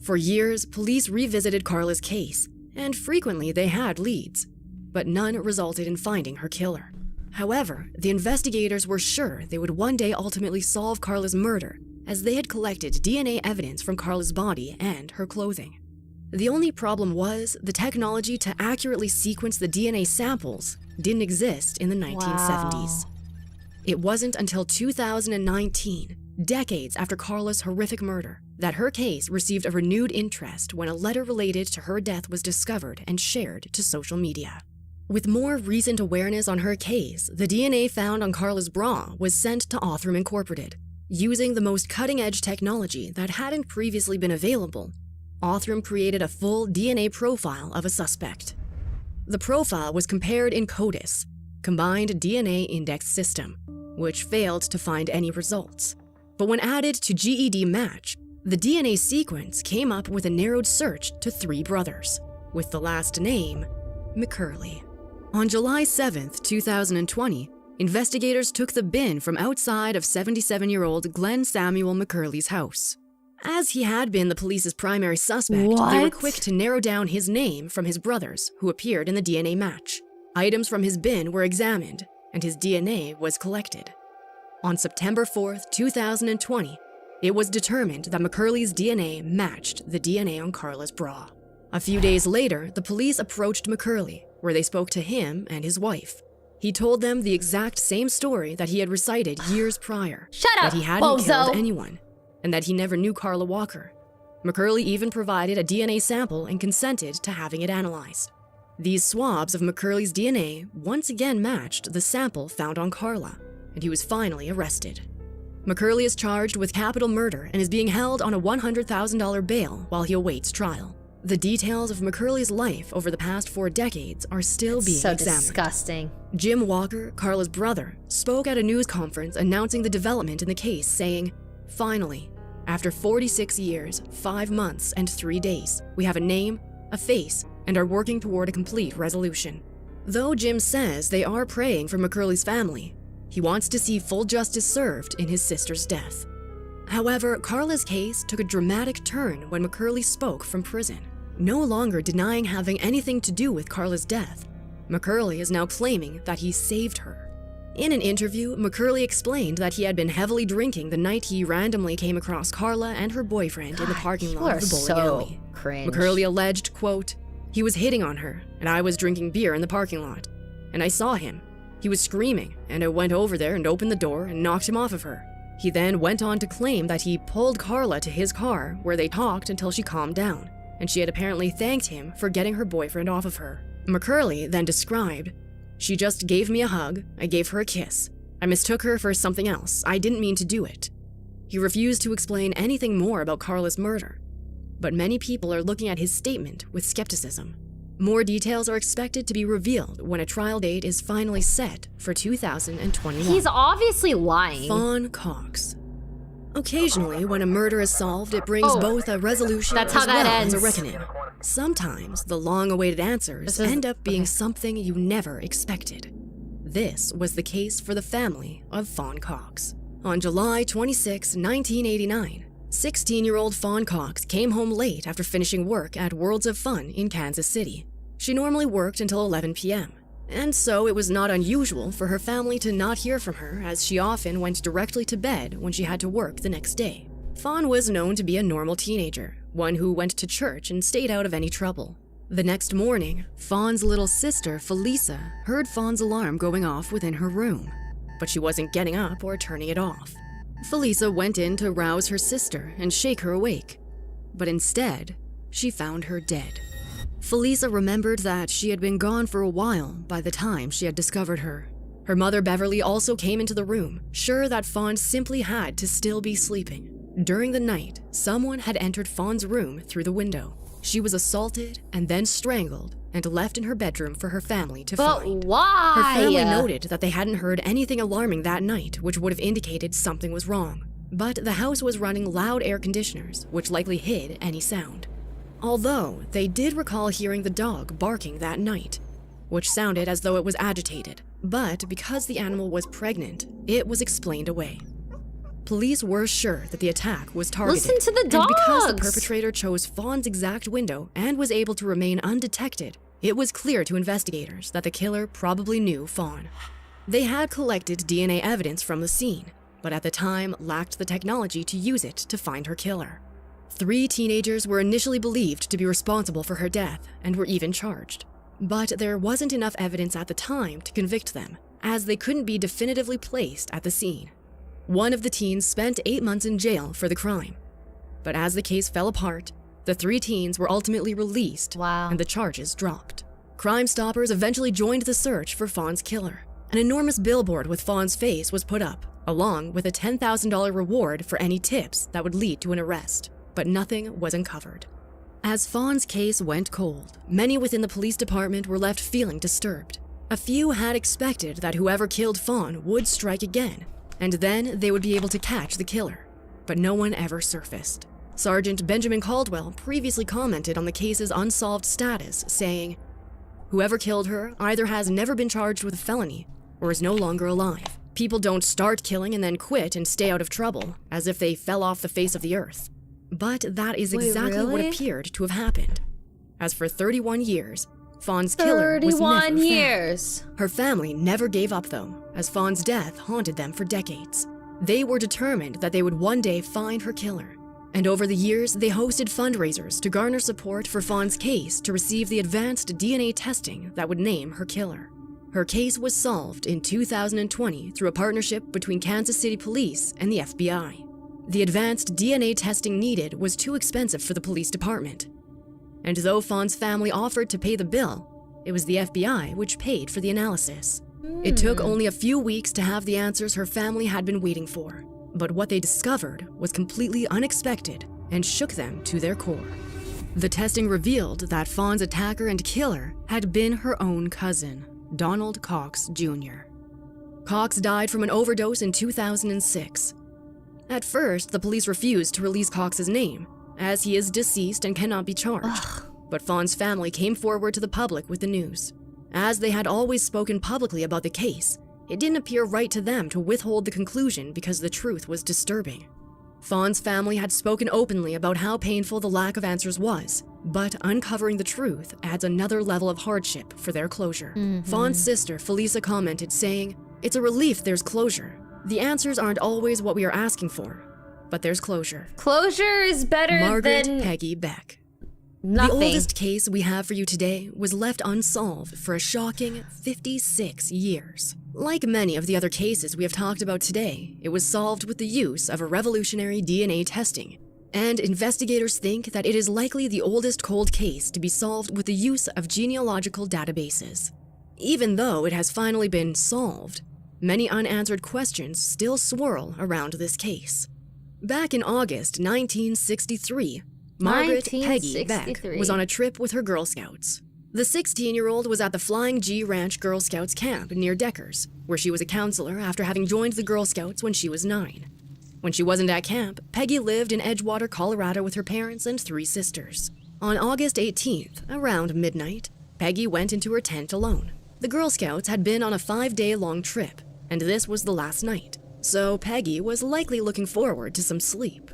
For years, police revisited Carla's case, and frequently they had leads, but none resulted in finding her killer. However, the investigators were sure they would one day ultimately solve Carla's murder, as they had collected DNA evidence from Carla's body and her clothing. The only problem was the technology to accurately sequence the DNA samples didn't exist in the 1970s. Wow. It wasn't until 2019, decades after Carla's horrific murder, that her case received a renewed interest when a letter related to her death was discovered and shared to social media. With more recent awareness on her case, the DNA found on Carla's bra was sent to Othram Incorporated. Using the most cutting-edge technology that hadn't previously been available, Othram created a full DNA profile of a suspect. The profile was compared in CODIS, Combined DNA Index System, which failed to find any results. But when added to GED Match, the DNA sequence came up with a narrowed search to 3 brothers, with the last name McCurley. On July 7th, 2020, investigators took the bin from outside of 77-year-old Glenn Samuel McCurley's house. As he had been the police's primary suspect, they were What? quick to narrow down his name from his brothers, who appeared in the DNA match. Items from his bin were examined, and his DNA was collected. On September 4th, 2020, it was determined that McCurley's DNA matched the DNA on Carla's bra. A few days later, the police approached McCurley, where they spoke to him and his wife. He told them the exact same story that he had recited years prior. Shut up, That he hadn't bozo. killed anyone, and that he never knew Carla Walker. McCurley even provided a DNA sample and consented to having it analyzed. These swabs of McCurley's DNA once again matched the sample found on Carla, and he was finally arrested. McCurley is charged with capital murder and is being held on a $100,000 bail while he awaits trial. The details of McCurley's life over the past 4 decades are still being So examined. disgusting. Jim Walker, Carla's brother, spoke at a news conference announcing the development in the case, saying, "Finally, after 46 years, 5 months, and 3 days, we have a name, a face, and are working toward a complete resolution." Though Jim says they are praying for McCurley's family, he wants to see full justice served in his sister's death. However, Carla's case took a dramatic turn when McCurley spoke from prison. No longer denying having anything to do with Carla's death, McCurley is now claiming that he saved her. In an interview, McCurley explained that he had been heavily drinking the night he randomly came across Carla and her boyfriend in the parking People lot are of the bowling so alley. cringe. McCurley alleged, quote, "He was hitting on her, and I was drinking beer in the parking lot. And I saw him. He was screaming, and I went over there and opened the door and knocked him off of her. He then went on to claim that he pulled Carla to his car, where they talked until she calmed down, and she had apparently thanked him for getting her boyfriend off of her." McCurley then described, "She just gave me a hug, I gave her a kiss. I mistook her for something else, I didn't mean to do it." He refused to explain anything more about Carla's murder, but many people are looking at his statement with skepticism. More details are expected to be revealed when a trial date is finally set for 2021. He's obviously lying. Fawn Cox. Occasionally, when a murder is solved, it brings Oh, both a resolution that's as how that well as a ends. reckoning. Sometimes the long-awaited answers This is- end up being okay. something you never expected. This was the case for the family of Fawn Cox. On July 26, 1989, 16-year-old Fawn Cox came home late after finishing work at Worlds of Fun in Kansas City. She normally worked until 11 p.m., and so it was not unusual for her family to not hear from her, as she often went directly to bed when she had to work the next day. Fawn was known to be a normal teenager, one who went to church and stayed out of any trouble. The next morning, Fawn's little sister, Felisa, heard Fawn's alarm going off within her room, but she wasn't getting up or turning it off. Felisa went in to rouse her sister and shake her awake, but instead, she found her dead. Felisa remembered that she had been gone for a while by the time she had discovered her. Her mother, Beverly, also came into the room, sure that Fawn simply had to still be sleeping. During the night, someone had entered Fawn's room through the window. She was assaulted and then strangled and left in her bedroom for her family to But find. why? Her family noted that they hadn't heard anything alarming that night, which would have indicated something was wrong. But the house was running loud air conditioners, which likely hid any sound. Although, they did recall hearing the dog barking that night, which sounded as though it was agitated. But because the animal was pregnant, it was explained away. Police were sure that the attack was targeted. Listen to the dogs! And because the perpetrator chose Fawn's exact window and was able to remain undetected, it was clear to investigators that the killer probably knew Fawn. They had collected DNA evidence from the scene, but at the time lacked the technology to use it to find her killer. 3 teenagers were initially believed to be responsible for her death and were even charged. But there wasn't enough evidence at the time to convict them, as they couldn't be definitively placed at the scene. One of the teens spent 8 months in jail for the crime. But as the case fell apart, the 3 teens were ultimately released and the charges dropped. Crime Stoppers eventually joined the search for Fawn's killer. An enormous billboard with Fawn's face was put up, along with a $10,000 reward for any tips that would lead to an arrest. But nothing was uncovered. As Fawn's case went cold, many within the police department were left feeling disturbed. A few had expected that whoever killed Fawn would strike again, and then they would be able to catch the killer. But no one ever surfaced. Sergeant Benjamin Caldwell previously commented on the case's unsolved status, saying, "Whoever killed her either has never been charged with a felony or is no longer alive. People don't start killing and then quit and stay out of trouble, as if they fell off the face of the earth." But that is exactly what appeared to have happened. As for 31 years, Fawn's killer was never found. 31 years. Her family never gave up, though, as Fawn's death haunted them for decades. They were determined that they would one day find her killer. And over the years, they hosted fundraisers to garner support for Fawn's case to receive the advanced DNA testing that would name her killer. Her case was solved in 2020 through a partnership between Kansas City Police and the FBI. The advanced DNA testing needed was too expensive for the police department. And though Fawn's family offered to pay the bill, it was the FBI which paid for the analysis. It took only a few weeks to have the answers her family had been waiting for. But what they discovered was completely unexpected and shook them to their core. The testing revealed that Fawn's attacker and killer had been her own cousin, Donald Cox Jr. Cox died from an overdose in 2006. At first, the police refused to release Cox's name, as he is deceased and cannot be charged. But Fawn's family came forward to the public with the news. As they had always spoken publicly about the case, it didn't appear right to them to withhold the conclusion because the truth was disturbing. Fawn's family had spoken openly about how painful the lack of answers was, but uncovering the truth adds another level of hardship for their closure. Fawn's sister, Felisa, commented, saying, "It's a relief there's closure. The answers aren't always what we are asking for, but there's closure." Closure is better Margaret than Peggy Beck. nothing. The oldest case we have for you today was left unsolved for a shocking 56 years. Like many of the other cases we have talked about today, it was solved with the use of a revolutionary DNA testing. And investigators think that it is likely the oldest cold case to be solved with the use of genealogical databases. Even though it has finally been solved, many unanswered questions still swirl around this case. Back in August 1963, Margaret Peggy Beck was on a trip with her Girl Scouts. The 16-year-old was at the Flying G Ranch Girl Scouts camp near Deckers, where she was a counselor after having joined the Girl Scouts when she was 9. When she wasn't at camp, Peggy lived in Edgewater, Colorado with her parents and 3 sisters. On August 18th, around midnight, Peggy went into her tent alone. The Girl Scouts had been on a 5-day-long trip, and this was the last night, so Peggy was likely looking forward to some sleep.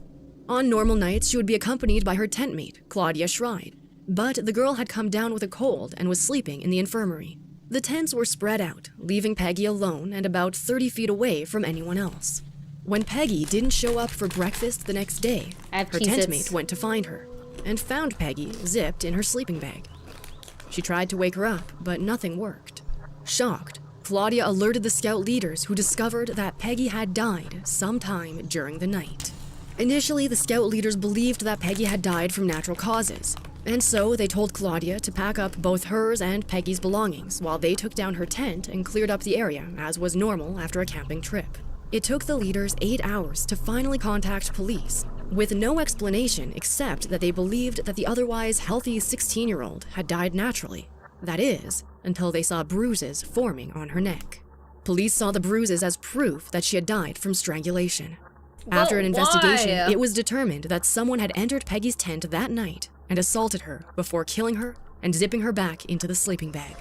On normal nights, she would be accompanied by her tent mate, Claudia Schride, but the girl had come down with a cold and was sleeping in the infirmary. The tents were spread out, leaving Peggy alone and about 30 feet away from anyone else. When Peggy didn't show up for breakfast the next day, her tent mate went to find her and found Peggy zipped in her sleeping bag. She tried to wake her up, but nothing worked. Shocked, Claudia alerted the scout leaders, who discovered that Peggy had died sometime during the night. Initially, the scout leaders believed that Peggy had died from natural causes, and so they told Claudia to pack up both hers and Peggy's belongings while they took down her tent and cleared up the area, as was normal after a camping trip. It took the leaders 8 hours to finally contact police, with no explanation except that they believed that the otherwise healthy 16-year-old had died naturally. That is, until they saw bruises forming on her neck. Police saw the bruises as proof that she had died from strangulation. After an investigation, why? it was determined that someone had entered Peggy's tent that night and assaulted her before killing her and zipping her back into the sleeping bag.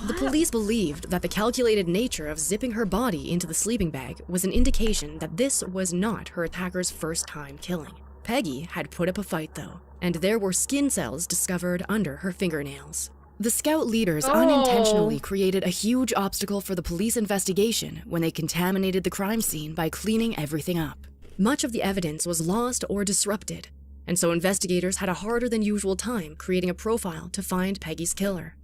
The police believed that the calculated nature of zipping her body into the sleeping bag was an indication that this was not her attacker's first time killing. Peggy had put up a fight though, and there were skin cells discovered under her fingernails. The scout leaders unintentionally created a huge obstacle for the police investigation when they contaminated the crime scene by cleaning everything up. Much of the evidence was lost or disrupted, and so investigators had a harder than usual time creating a profile to find Peggy's killer.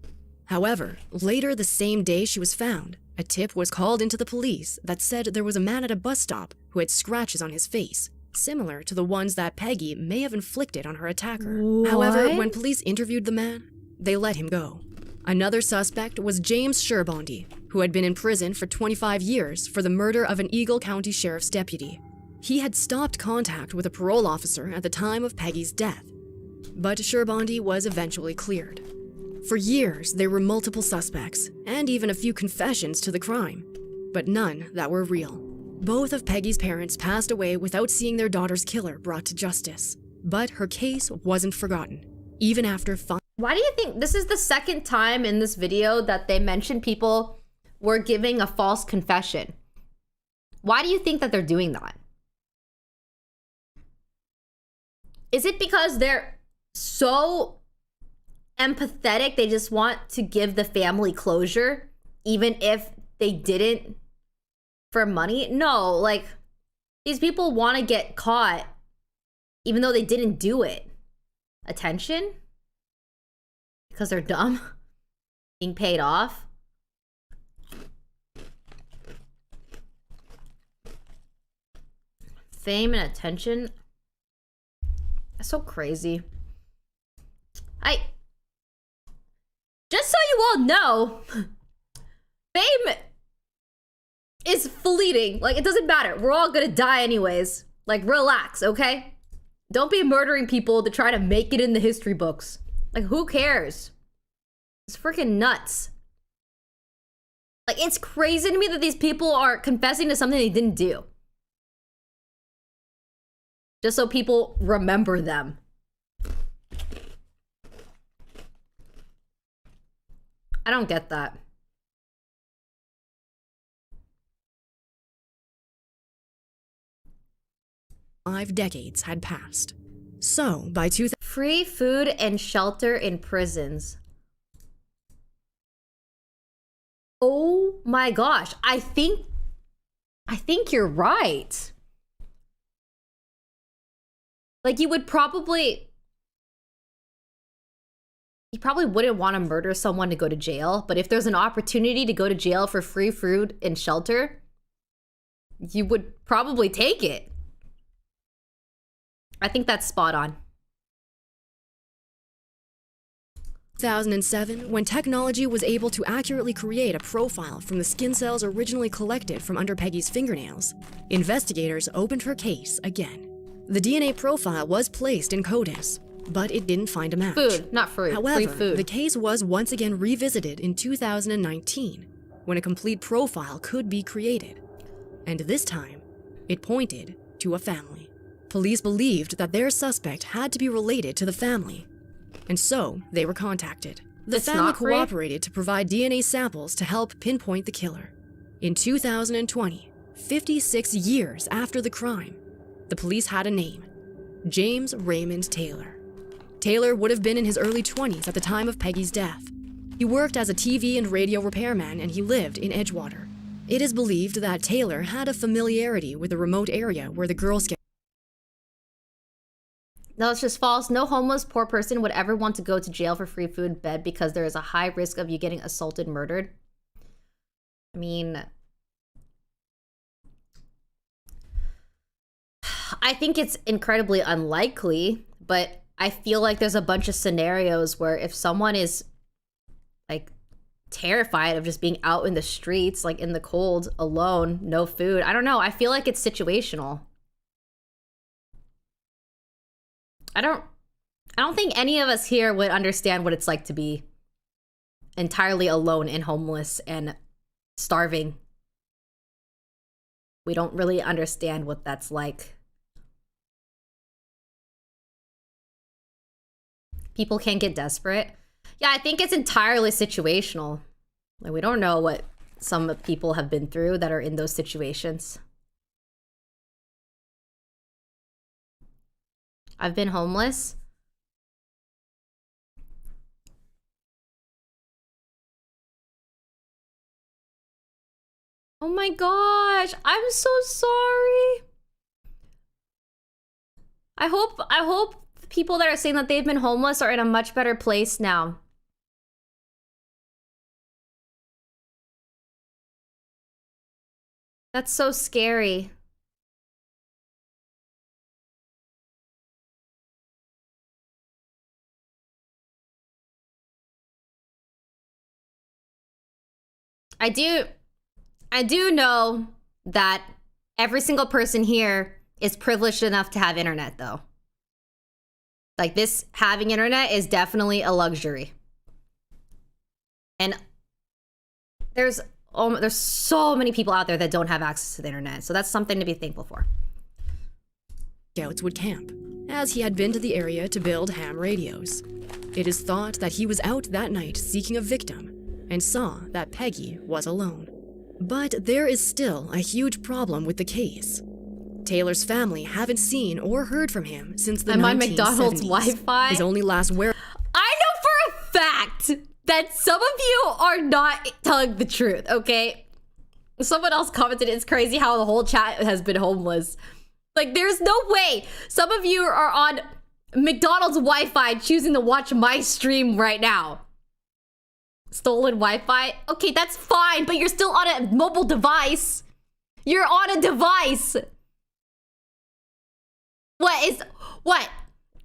However, later the same day she was found, a tip was called into the police that said there was a man at a bus stop who had scratches on his face, similar to the ones that Peggy may have inflicted on her attacker. However, when police interviewed the man, they let him go. Another suspect was James Sherbondy, who had been in prison for 25 years for the murder of an Eagle County Sheriff's deputy. He had stopped contact with a parole officer at the time of Peggy's death, but Sherbondy was eventually cleared. For years, there were multiple suspects, and even a few confessions to the crime, but none that were real. Both of Peggy's parents passed away without seeing their daughter's killer brought to justice, but her case wasn't forgotten, even after Why do you think this is the second time in this video that they mentioned people were giving a false confession? Why do you think that they're doing that? Is it because they're so empathetic, they just want to give the family closure, even if they didn't for money? No, like, these people want to get caught, even though they didn't do it. Attention? Because they're dumb? Being paid off? Fame and attention? That's so crazy. Just so you all know, fame is fleeting. Like, it doesn't matter. We're all gonna die anyways. Like, relax, okay? Don't be murdering people to try to make it in the history books. Like, who cares? It's freaking nuts. Like, it's crazy to me that these people are confessing to something they didn't do. Just so people remember them. I don't get that. Five decades had passed. So, by 2000, Free food and shelter in prisons. Oh my gosh. I think you're right. Like, you probably wouldn't want to murder someone to go to jail, but if there's an opportunity to go to jail for free food and shelter, you would probably take it. I think that's spot on. 2007, when technology was able to accurately create a profile from the skin cells originally collected from under Peggy's fingernails, investigators opened her case again. The DNA profile was placed in CODIS, but it didn't find a match. Food, not fruit. However, free food. the case was once again revisited in 2019, when a complete profile could be created. And this time, it pointed to a family. Police believed that their suspect had to be related to the family, and so they were contacted. The family cooperated to provide DNA samples to help pinpoint the killer. In 2020, 56 years after the crime, the police had a name: James Raymond Taylor. Taylor would have been in his early 20s at the time of Peggy's death. He worked as a TV and radio repairman, and he lived in Edgewater. It is believed that Taylor had a familiarity with the remote area where the Girl Scouts. No, it's just false. No homeless poor person would ever want to go to jail for free food and bed because there is a high risk of you getting assaulted, murdered. I mean, I think it's incredibly unlikely, but I feel like there's a bunch of scenarios where if someone is like terrified of just being out in the streets, like in the cold, alone, no food, I don't know. I feel like it's situational. I don't think any of us here would understand what it's like to be entirely alone and homeless and starving. We don't really understand what that's like. People can get desperate. Yeah, I think it's entirely situational. Like, we don't know what some people have been through that are in those situations. I've been homeless. Oh my gosh, I'm so sorry. I hope the people that are saying that they've been homeless are in a much better place now. That's so scary. I do know that every single person here is privileged enough to have internet, though. Like, this having internet is definitely a luxury. And there's so many people out there that don't have access to the internet, so that's something to be thankful for. Scouts would camp, as he had been to the area to build ham radios. It is thought that he was out that night seeking a victim and saw that Peggy was alone. But there is still a huge problem with the case. Taylor's family haven't seen or heard from him since the 1970s. I'm on McDonald's Wi-Fi. His only last where I know for a fact that some of you are not telling the truth, okay? Someone else commented, it's crazy how the whole chat has been homeless. Like, there's no way some of you are on McDonald's Wi-Fi choosing to watch my stream right now. Stolen Wi-Fi? Okay, that's fine, but you're still on a mobile device. You're on a device.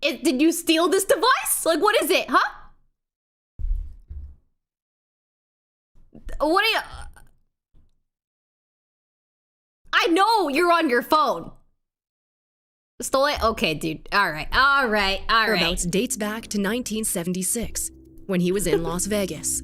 Did you steal this device? Like, what is it, huh? What are you... I know you're on your phone. Stole it? Okay, dude. All right. Whereabouts dates back to 1976, when he was in Las Vegas.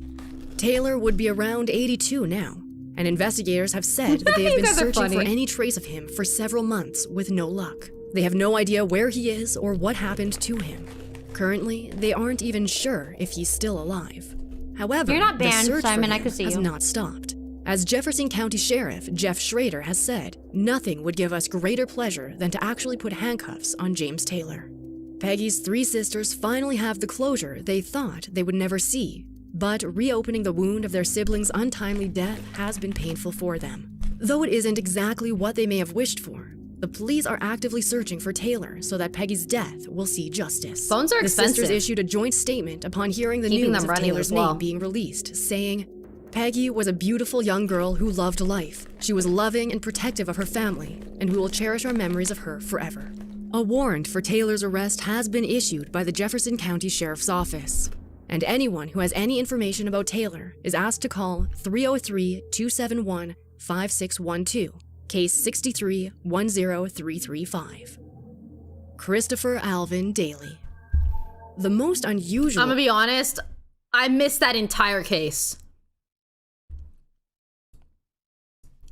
Taylor would be around 82 now, and investigators have said that they have been searching for any trace of him for several months with no luck. They have no idea where he is or what happened to him. Currently, they aren't even sure if he's still alive. However, you're not banned, the search Simon. for I him could see has you. not stopped. As Jefferson County Sheriff Jeff Schrader has said, nothing would give us greater pleasure than to actually put handcuffs on James Taylor. Peggy's three sisters finally have the closure they thought they would never see, but reopening the wound of their siblings' untimely death has been painful for them. Though it isn't exactly what they may have wished for, the police are actively searching for Taylor so that Peggy's death will see justice. Phones are expensive. The sisters issued a joint statement upon hearing the Keeping news them of running Taylor's as well. name being released, saying, Peggy was a beautiful young girl who loved life. She was loving and protective of her family, and we will cherish our memories of her forever. A warrant for Taylor's arrest has been issued by the Jefferson County Sheriff's Office, and anyone who has any information about Taylor is asked to call 303-271-5612, case 63-10335. Christopher Alvin Daly. The most unusual... I'm gonna be honest, I missed that entire case.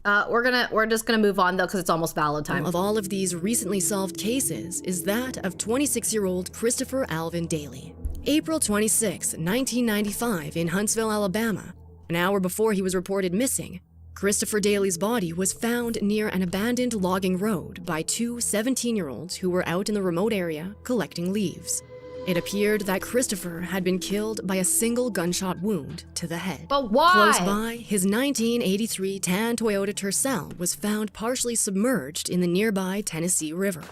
We're just gonna move on though, because it's almost ballot time. Of all of these recently solved cases is that of 26-year-old Christopher Alvin Daly. April 26, 1995, in Huntsville, Alabama, an hour before he was reported missing, Christopher Daly's body was found near an abandoned logging road by two 17-year-olds who were out in the remote area collecting leaves. It appeared that Christopher had been killed by a single gunshot wound to the head. But why? Close by, his 1983 tan Toyota Tercel was found partially submerged in the nearby Tennessee River.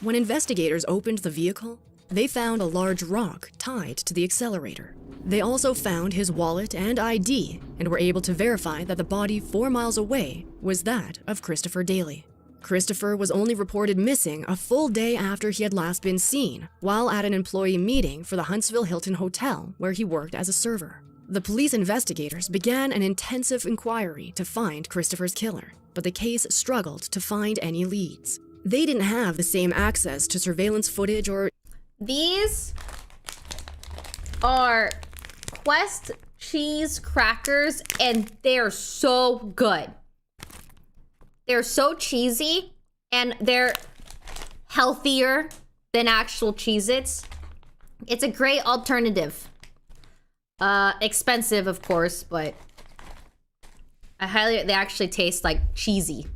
When investigators opened the vehicle, they found a large rock tied to the accelerator. They also found his wallet and ID and were able to verify that the body 4 miles away was that of Christopher Daly. Christopher was only reported missing a full day after he had last been seen, while at an employee meeting for the Huntsville Hilton Hotel, where he worked as a server. The police investigators began an intensive inquiry to find Christopher's killer, but the case struggled to find any leads. They didn't have the same access to surveillance footage or... These are Quest cheese crackers, and they're so good. They're so cheesy, and they're healthier than actual Cheez-Its. It's a great alternative. Expensive, of course, but they actually taste like cheesy.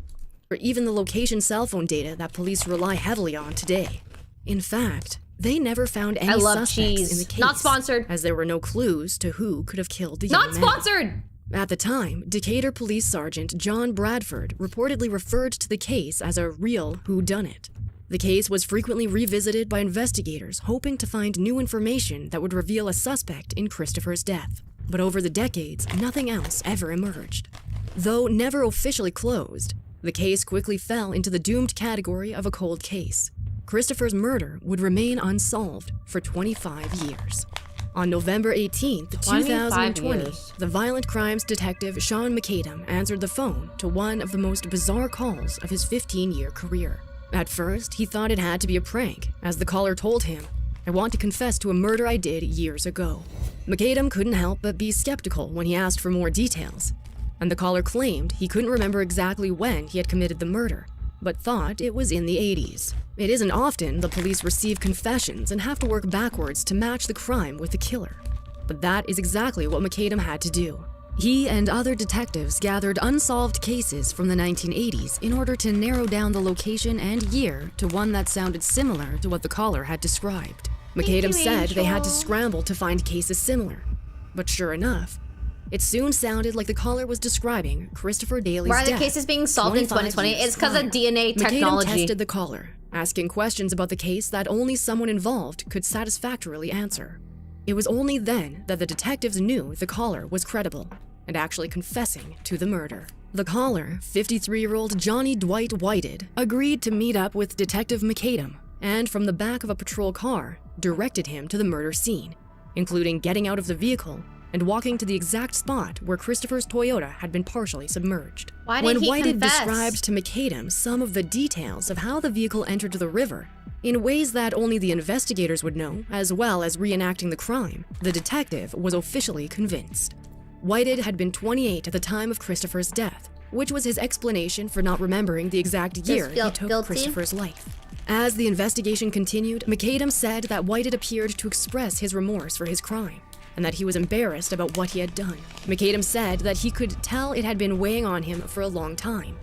Or even the location cell phone data that police rely heavily on today. In fact, they never found any suspects in the case. Not sponsored. As there were no clues to who could have killed the young man. Not sponsored! At the time, Decatur Police Sergeant John Bradford reportedly referred to the case as a real whodunit. The case was frequently revisited by investigators hoping to find new information that would reveal a suspect in Christopher's death. But over the decades, nothing else ever emerged. Though never officially closed, the case quickly fell into the doomed category of a cold case. Christopher's murder would remain unsolved for 25 years. On November 18, 2020, the violent crimes detective Sean McAdam answered the phone to one of the most bizarre calls of his 15-year career. At first, he thought it had to be a prank, as the caller told him, "I want to confess to a murder I did years ago." McAdam couldn't help but be skeptical when he asked for more details, and the caller claimed he couldn't remember exactly when he had committed the murder, but thought it was in the 80s. It isn't often the police receive confessions and have to work backwards to match the crime with the killer. But that is exactly what McAdam had to do. He and other detectives gathered unsolved cases from the 1980s in order to narrow down the location and year to one that sounded similar to what the caller had described. McAdam said they had to scramble to find cases similar. But sure enough, it soon sounded like the caller was describing Christopher Daly's death. Why are the cases being solved in 2020? It's because of DNA technology. McAdam tested the caller, asking questions about the case that only someone involved could satisfactorily answer. It was only then that the detectives knew the caller was credible and actually confessing to the murder. The caller, 53-year-old Johnny Dwight Whited, agreed to meet up with Detective McAdam and, from the back of a patrol car, directed him to the murder scene, including getting out of the vehicle and walking to the exact spot where Christopher's Toyota had been partially submerged. Why did when he Whited confess? described to McAdam some of the details of how the vehicle entered the river, in ways that only the investigators would know, as well as reenacting the crime, the detective was officially convinced. Whited had been 28 at the time of Christopher's death, which was his explanation for not remembering the exact year he took guilty? Christopher's life. As the investigation continued, McAdam said that Whited appeared to express his remorse for his crime, and that he was embarrassed about what he had done. McAdam said that he could tell it had been weighing on him for a long time,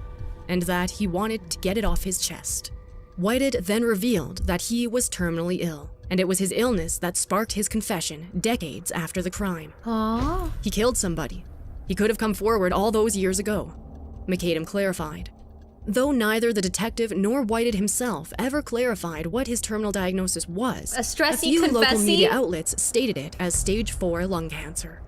and that he wanted to get it off his chest. Whited then revealed that he was terminally ill, and it was his illness that sparked his confession decades after the crime. Aww. He killed somebody. He could have come forward all those years ago, McAdam clarified. Though neither the detective nor Whited himself ever clarified what his terminal diagnosis was, A stressy few local confessy? media outlets stated it as stage 4 lung cancer.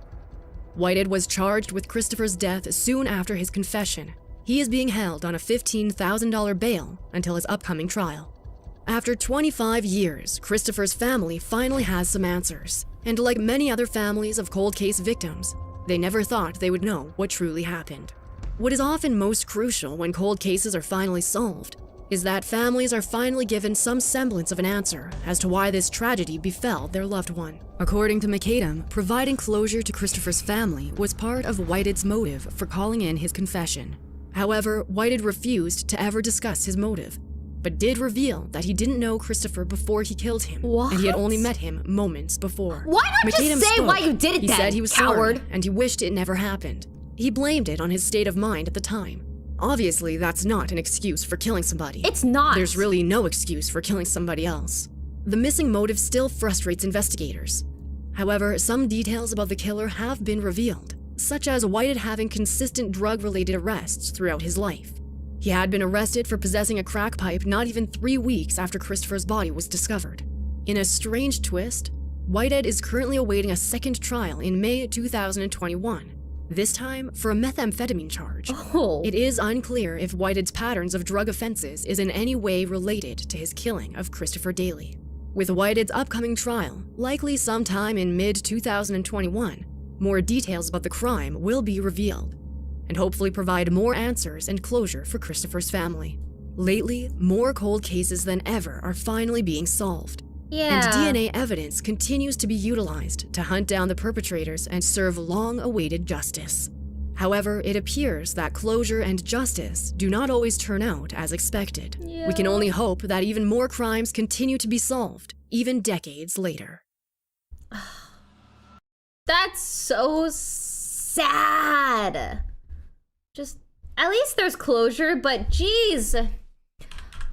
Whited was charged with Christopher's death soon after his confession. He is being held on a $15,000 bail until his upcoming trial. After 25 years, Christopher's family finally has some answers. And like many other families of cold case victims, they never thought they would know what truly happened. What is often most crucial when cold cases are finally solved is that families are finally given some semblance of an answer as to why this tragedy befell their loved one. According to McAdam, providing closure to Christopher's family was part of Whited's motive for calling in his confession. However, Whited refused to ever discuss his motive, but did reveal that he didn't know Christopher before he killed him, and he had only met him moments before. Why not McAdam just say spoke. why you did it He then, said he was coward? sorry, and he wished it never happened. He blamed it on his state of mind at the time. Obviously, that's not an excuse for killing somebody. It's not. There's really no excuse for killing somebody else. The missing motive still frustrates investigators. However, some details about the killer have been revealed, such as Whited having consistent drug-related arrests throughout his life. He had been arrested for possessing a crack pipe not even 3 weeks after Christopher's body was discovered. In a strange twist, Whited is currently awaiting a second trial in May 2021, this time for a methamphetamine charge. Oh. It is unclear if Whited's patterns of drug offenses is in any way related to his killing of Christopher Daly. With Whited's upcoming trial, likely sometime in mid-2021, more details about the crime will be revealed, and hopefully provide more answers and closure for Christopher's family. Lately, more cold cases than ever are finally being solved. Yeah. And DNA evidence continues to be utilized to hunt down the perpetrators and serve long-awaited justice. However, it appears that closure and justice do not always turn out as expected. Yeah. We can only hope that even more crimes continue to be solved, even decades later. That's so sad. Just, at least there's closure, but geez.